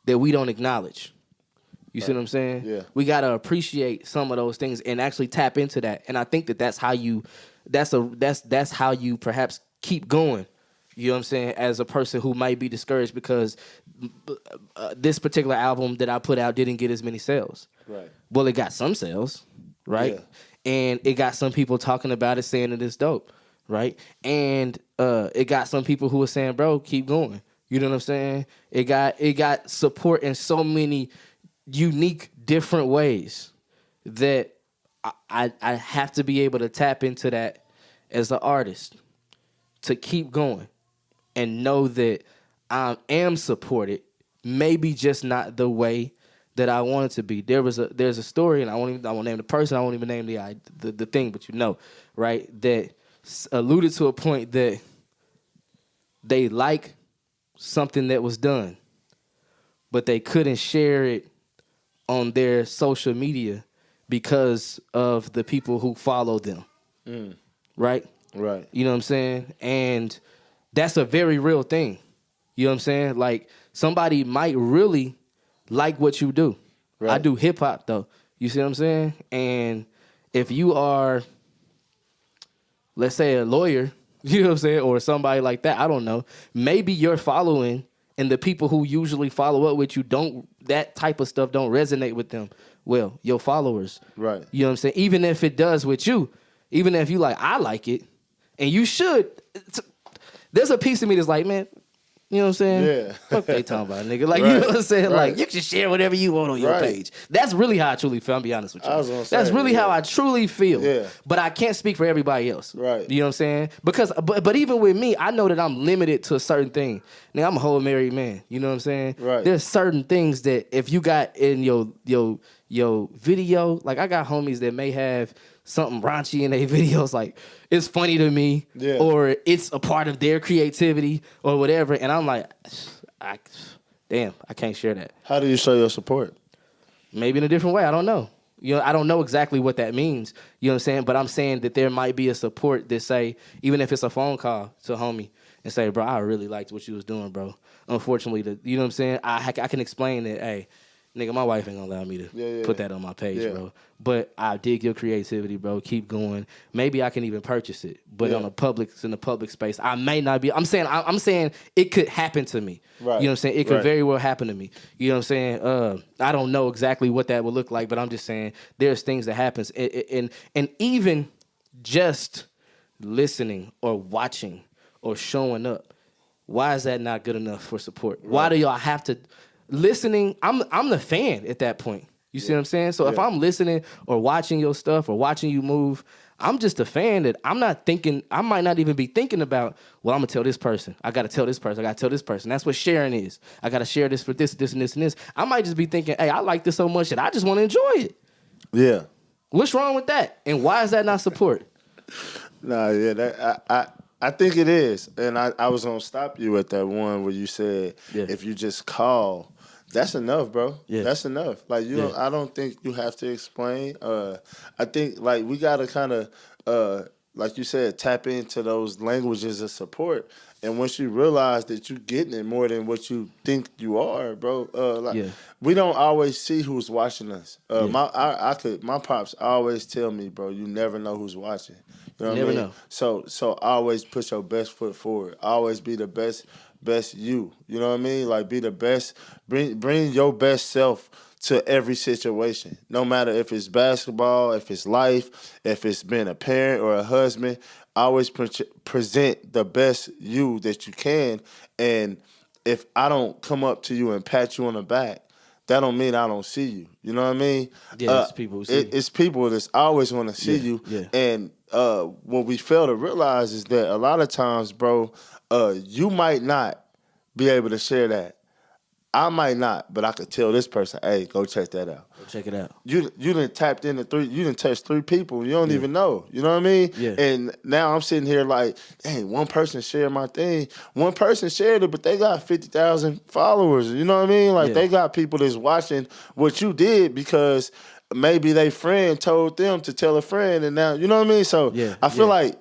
that we don't acknowledge. You see what I'm saying? Yeah. We gotta appreciate some of those things and actually tap into that. And I think that's how you perhaps keep going. You know what I'm saying? As a person who might be discouraged because this particular album that I put out didn't get as many sales. Right. Well, it got some sales, right? Yeah. And it got some people talking about it, saying that it's dope, right? And it got some people who were saying, bro, keep going. You know what I'm saying? It got support in so many unique, different ways that I have to be able to tap into that as an artist to keep going and know that I am supported, maybe just not the way that I want it to be. There's a story, and I won't name the person, I won't even name the thing, but you know, right? That alluded to a point that they like something that was done, but they couldn't share it on their social media because of the people who follow them. Right? Right. You know what I'm saying? And that's a very real thing. You know what I'm saying? Like, somebody might really like what you do. Right. I do hip hop though. You see what I'm saying? And if you are, let's say, a lawyer, you know what I'm saying, or somebody like that, I don't know, maybe your following and the people who usually follow up with you that type of stuff don't resonate with them. Well, your followers. Right. You know what I'm saying? Even if it does with you, even if you like, I like it, and you should, there's a piece of me that's like, man, you know what I'm saying? Yeah. Fuck they talking about, nigga. Like, right. You know what I'm saying? Right. Like, you can share whatever you want on your page. That's really how I truly feel. I'm be honest with you. That's really how I truly feel. Yeah. But I can't speak for everybody else. Right. You know what I'm saying? Because, but even with me, I know that I'm limited to a certain thing. Nigga, I'm a whole married man. You know what I'm saying? Right. There's certain things that if you got in your video, like I got homies that may have something raunchy in their videos, like it's funny to me, or it's a part of their creativity or whatever, and I'm like, I can't share that. How do you show your support? Maybe in a different way. I don't know. You know, I don't know exactly what that means. You know what I'm saying? But I'm saying that there might be a support that say, even if it's a phone call to a homie and say, bro, I really liked what you was doing, bro. Unfortunately, you know what I'm saying? I can explain that, hey, nigga, my wife ain't gonna allow me to put that on my page, bro. But I dig your creativity, bro. Keep going. Maybe I can even purchase it, but in the public space, I may not be. I'm saying it could happen to me. Right. You know what I'm saying? It could very well happen to me. You know what I'm saying? I don't know exactly what that would look like, but I'm just saying there's things that happens, and even just listening or watching or showing up. Why is that not good enough for support? Right. Why do y'all have to? Listening, I'm the fan at that point. You see what I'm saying? So if I'm listening or watching your stuff or watching you move, I'm just a fan that I'm not thinking, I might not even be thinking about, well, I'm going to tell this person. I got to tell this person. I got to tell this person. That's what sharing is. I got to share this for this, this, and this, and this. I might just be thinking, hey, I like this so much that I just want to enjoy it. Yeah. What's wrong with that? And why is that not support? I think it is. And I was going to stop you at that one where you said, if you just call, that's enough, bro. Yeah. That's enough. Like, I don't think you have to explain. I think, like, we got to kind of, like you said, tap into those languages of support. And once you realize that you're getting it more than what you think you are, bro, we don't always see who's watching us. My pops always tell me, bro, you never know who's watching. You know what I mean? Know. So always put your best foot forward. Always be the best you. You know what I mean? Like, be the best. Bring your best self to every situation. No matter if it's basketball, if it's life, if it's being a parent or a husband. Always present the best you that you can. And if I don't come up to you and pat you on the back, that don't mean I don't see you. You know what I mean? Yeah, it's people who see you. It's people that's always want to see you. Yeah. And what we fail to realize is that a lot of times, bro, you might not be able to share that. I might not, but I could tell this person, hey, go check that out. Go check it out. You done tapped into 3, you done touched 3 people you don't even know. You know what I mean? Yeah. And now I'm sitting here like, dang, one person shared my thing. One person shared it, but they got 50,000 followers. You know what I mean? Like they got people that's watching what you did because maybe they friend told them to tell a friend, and now you know what I mean? So I feel like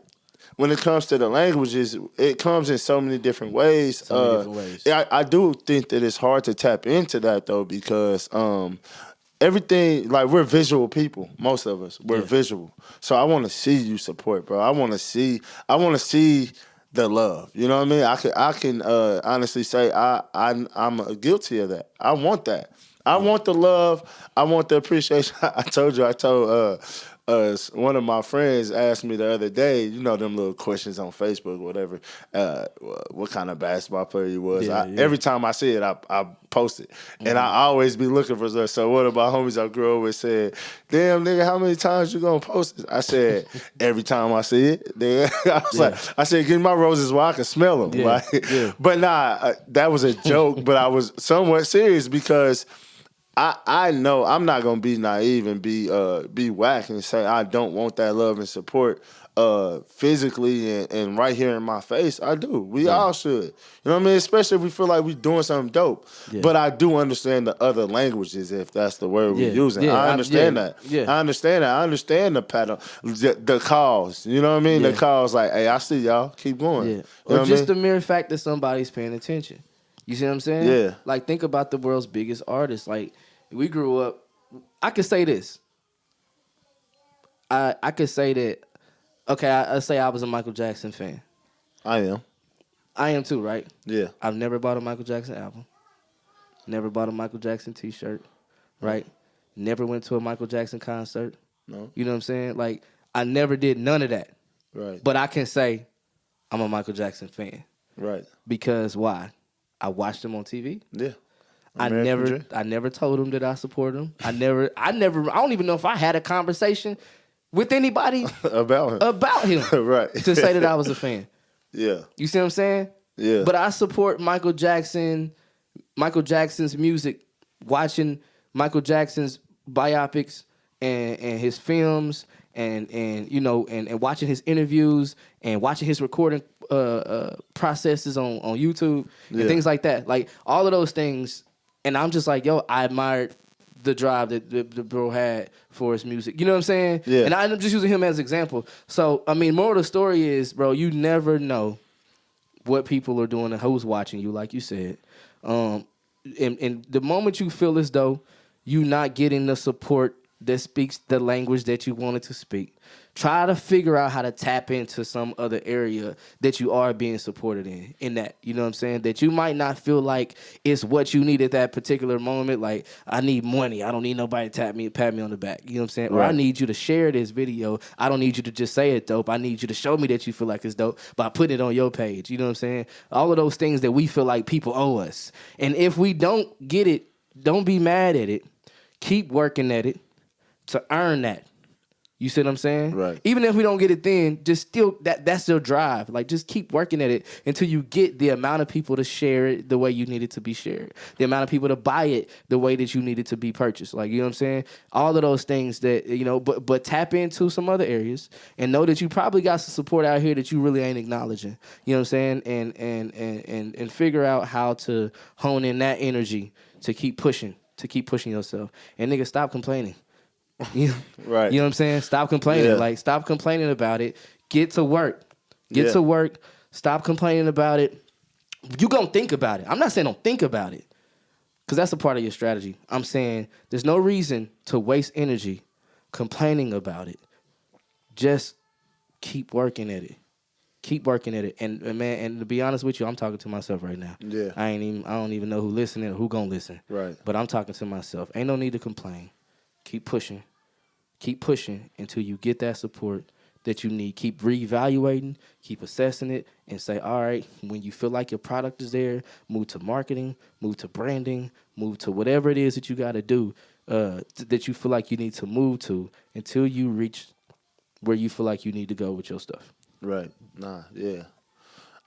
when it comes to the languages, it comes in so many different ways. I do think that it's hard to tap into that though because everything, like we're visual people, most of us. We're visual. So I want to see you support, bro. I want to see the love. You know what I mean? I can honestly say I'm guilty of that. I want that. I want the love. I want the appreciation. I told one of my friends asked me the other day, you know, them little questions on Facebook or whatever, what kind of basketball player you was. Every time I see it, I post it. And I always be looking for stuff. So one of my homies I grew up with said, damn, nigga, how many times you gonna post it? I said, every time I see it. I said, give me my roses while I can smell them. But nah, that was a joke, but I was somewhat serious because I know I'm not gonna be naive and be whack and say I don't want that love and support physically and right here in my face. I do. We all should. You know what I mean? Especially if we feel like we're doing something dope. But I do understand the other languages if that's the word we're using. I understand that. I understand that. I understand the pattern, the calls. You know what I mean? The calls like, hey, I see y'all. Keep going. Yeah. You know or just the mere fact that somebody's paying attention. You see what I'm saying? Yeah. Like, think about the world's biggest artists. Like, we grew up. I could say this. I could say that. Okay, I say I was a Michael Jackson fan. I am too, right? Yeah. I've never bought a Michael Jackson album. Never bought a Michael Jackson T-shirt. Right? Never went to a Michael Jackson concert. No. You know what I'm saying? Like, I never did none of that. Right. But I can say I'm a Michael Jackson fan. Right. Because why? I watched him on TV. Yeah. I never told him that I support him. I don't even know if I had a conversation with anybody about him right. to say that I was a fan. Yeah. You see what I'm saying? Yeah. But I support Michael Jackson's music, watching Michael Jackson's biopics and his films and you know and watching his interviews and watching his recording processes on YouTube and things like that. Like all of those things. And I'm just like, yo, I admired the drive that the bro had for his music. You know what I'm saying? Yeah. And I'm just using him as an example. So, I mean, moral of the story is, bro, you never know what people are doing and who's watching you, like you said. And the moment you feel as though you're not getting the support that speaks the language that you wanted to speak, try to figure out how to tap into some other area that you are being supported in that, you know what I'm saying? That you might not feel like it's what you need at that particular moment. Like, I need money. I don't need nobody to pat me on the back. You know what I'm saying? Right. Or I need you to share this video. I don't need you to just say it dope. I need you to show me that you feel like it's dope by putting it on your page. You know what I'm saying? All of those things that we feel like people owe us. And if we don't get it, don't be mad at it. Keep working at it to earn that. You see what I'm saying? Right. Even if we don't get it then, just still that's your drive. Like just keep working at it until you get the amount of people to share it the way you need it to be shared. The amount of people to buy it the way that you need it to be purchased. Like, you know what I'm saying? All of those things that, you know, but tap into some other areas and know that you probably got some support out here that you really ain't acknowledging. You know what I'm saying? And figure out how to hone in that energy to keep pushing yourself. And nigga, stop complaining. Right. You know what I'm saying? Stop complaining. Yeah. Like, stop complaining about it. Get to work. Get to work. Stop complaining about it. You gonna think about it. I'm not saying don't think about it, because that's a part of your strategy. I'm saying there's no reason to waste energy complaining about it. Just keep working at it. Keep working at it. And man, and to be honest with you, I'm talking to myself right now. Yeah. I don't even know who listening or who gonna listen. Right. But I'm talking to myself. Ain't no need to complain. Keep pushing. Keep pushing until you get that support that you need. Keep reevaluating, keep assessing it, and say, all right, when you feel like your product is there, move to marketing, move to branding, move to whatever it is that you got to do that you feel like you need to move to until you reach where you feel like you need to go with your stuff. Right. Nah, yeah.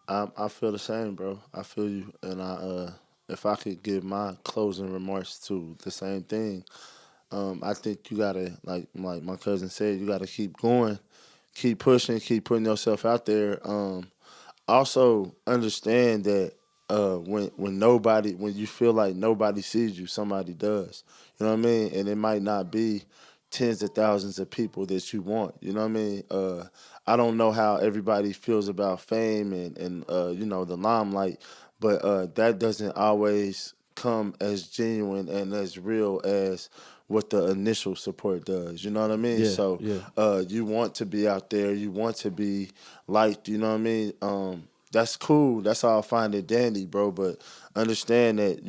I feel the same, bro. I feel you, and if I could give my closing remarks to the same thing, I think you gotta like my cousin said, you gotta keep going, keep pushing, keep putting yourself out there. Also understand that when you feel like nobody sees you, somebody does. You know what I mean? And it might not be tens of thousands of people that you want. You know what I mean? I don't know how everybody feels about fame and the limelight, but that doesn't always come as genuine and as real as what the initial support does. You know what I mean? Yeah, So yeah. you want to be out there, you want to be liked, you know what I mean? That's cool. That's all fine and dandy, bro. But understand that,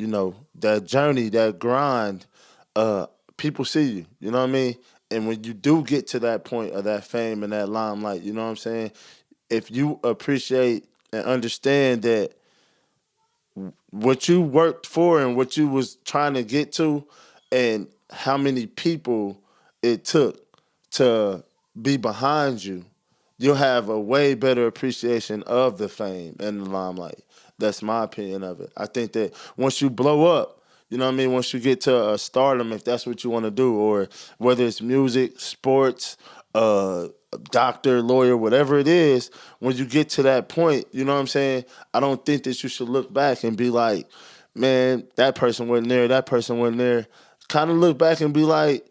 that journey, that grind, people see you. You know what I mean? And when you do get to that point of that fame and that limelight, you know what I'm saying? If you appreciate and understand that what you worked for and what you was trying to get to and how many people it took to be behind you, you'll have a way better appreciation of the fame and the limelight. That's my opinion of it. I think that once you blow up, you know what I mean? Once you get to a stardom, if that's what you want to do, or whether it's music, sports, doctor, lawyer, whatever it is, when you get to that point, you know what I'm saying? I don't think that you should look back and be like, man, that person wasn't there, that person wasn't there. Kind of look back and be like,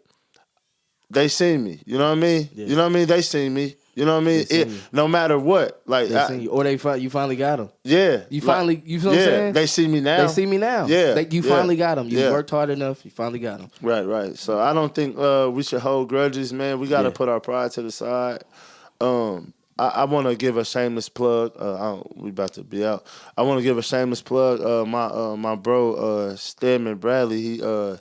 they seen me. You know what I mean? Yeah. You know what I mean? They seen me. You know what I mean? No matter what. Like They seen you, or you finally got them. Yeah. You finally, you feel what I'm saying? They see me now. They see me now. Yeah. You finally got them. You worked hard enough. You finally got them. Right. So I don't think we should hold grudges, man. We got to put our pride to the side. I want to give a shameless plug. We about to be out. I want to give a shameless plug. My bro Stedman Bradley.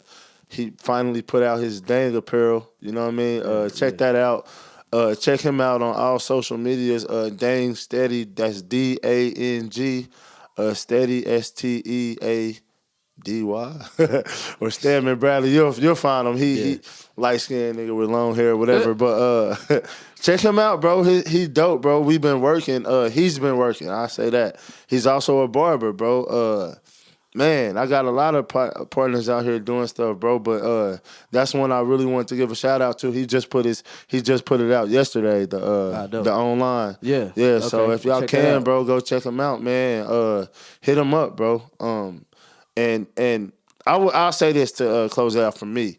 He finally put out his Dang apparel. You know what I mean? Check that out. Check him out on all social medias. Dang Steady. That's DANG. Steady STEADY. Or Stedman Bradley. You'll find him. He light skinned nigga with long hair, whatever. But check him out, bro. He dope, bro. We've been working. He's been working. I say that. He's also a barber, bro. Man, I got a lot of partners out here doing stuff, bro. But that's one I really want to give a shout out to. He just put it out yesterday. The online. Yeah. Okay. So if y'all can, bro, go check him out, man. Hit him up, bro. And I'll say this to close it out for me.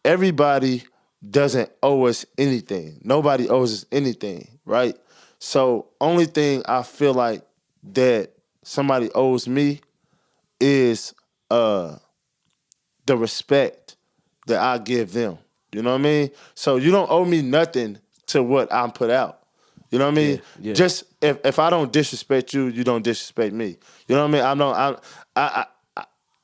Everybody doesn't owe us anything. Nobody owes us anything, right? So only thing I feel like that somebody owes me is the respect that I give them. You know what I mean? So you don't owe me nothing to what I put out. You know what I mean? Yeah. Just if I don't disrespect you, you don't disrespect me. You know what I mean?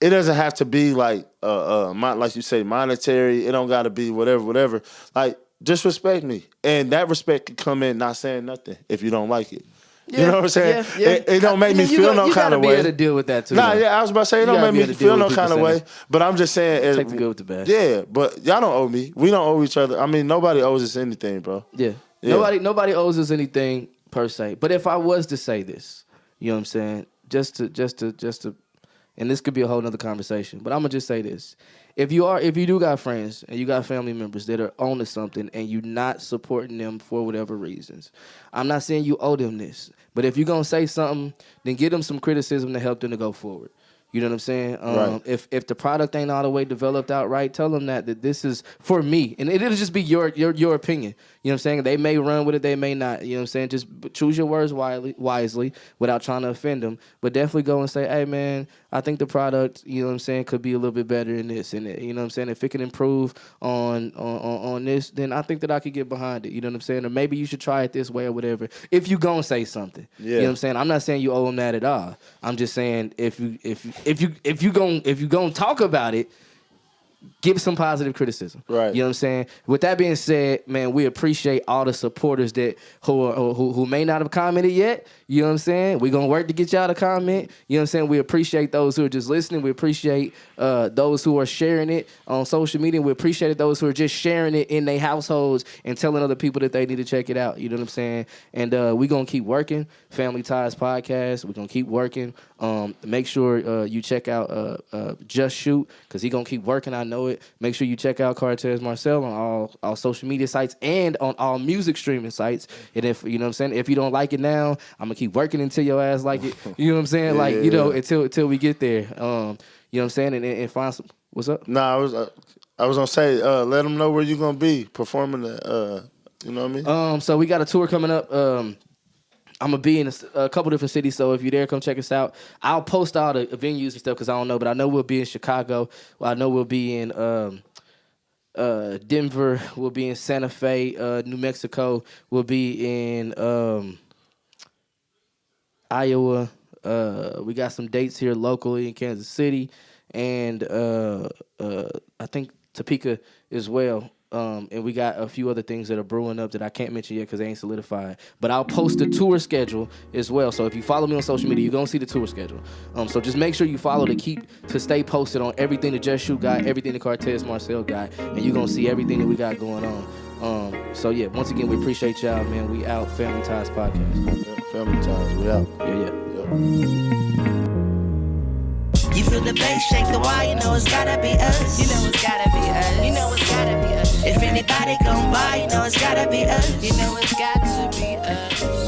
It doesn't have to be like like you say, monetary. It don't got to be whatever. Like just respect me, and that respect can come in not saying nothing if you don't like it. Yeah, you know what I'm saying? Yeah. It don't make me feel no kind of way. You gotta be able to deal with that too. Nah, yeah, I was about to say it don't make me feel no kind of way. But I'm just saying, take the good with the bad. Yeah, but y'all don't owe me. We don't owe each other. I mean, nobody owes us anything, bro. Yeah. Nobody owes us anything per se. But if I was to say this, you know what I'm saying? Just to, and this could be a whole nother conversation. But I'm gonna just say this: if you do got friends and you got family members that are on to something and you not supporting them for whatever reasons, I'm not saying you owe them this. But if you're gonna say something, then give them some criticism to help them to go forward. You know what I'm saying? Right. If the product ain't all the way developed out right, tell them that this is for me. And it'll just be your opinion. You know what I'm saying? They may run with it, they may not. You know what I'm saying? Just choose your words wisely without trying to offend them. But definitely go and say, hey, man, I think the product, you know what I'm saying, could be a little bit better in this. And, you know what I'm saying? If it can improve on this, then I think that I could get behind it. You know what I'm saying? Or maybe you should try it this way or whatever. If you gonna say something. Yeah. You know what I'm saying? I'm not saying you owe them that at all. I'm just saying if you gonna talk about it, give some positive criticism. Right. You know what I'm saying? With that being said, man, we appreciate all the supporters that who may not have commented yet. You know what I'm saying? We're going to work to get y'all to comment. You know what I'm saying? We appreciate those who are just listening. We appreciate those who are sharing it on social media. We appreciate those who are just sharing it in their households and telling other people that they need to check it out. You know what I'm saying? And we're going to keep working. Family Ties Podcast. We're going to keep working. Make sure you check out Just Shoot, because he's going to keep working. I know it. Make sure you check out Cortez Marcel on all social media sites and on all music streaming sites. And if, you know what I'm saying, if you don't like it now, I'm going to keep working until your ass like it. You know what I'm saying? Like, you know, until we get there. You know what I'm saying? And find some. What's up? Nah, I was gonna say, let them know where you're gonna be performing. You know what I mean? So we got a tour coming up. I'm gonna be in a couple different cities. So if you're there, come check us out. I'll post all the venues and stuff because I don't know, but I know we'll be in Chicago. Well, I know we'll be in Denver. We'll be in Santa Fe, New Mexico. We'll be in Iowa. We got some dates here locally in Kansas City, and I think Topeka as well. And we got a few other things that are brewing up that I can't mention yet because they ain't solidified. But I'll post the tour schedule as well. So if you follow me on social media, you're going to see the tour schedule. So just make sure you follow to stay posted on everything the Just Shoot got, everything the Cortez Marcel got, and you're going to see everything that we got going on. So yeah, once again, we appreciate y'all, man. We out. Family Ties Podcast. Yeah, Family Ties, we out. Yeah. You feel the bass shake the wall, you know it's gotta be us. You know it's gotta be us. You know it's gotta be us. If anybody gon' buy, you know it's gotta be us. You know it's got to be us.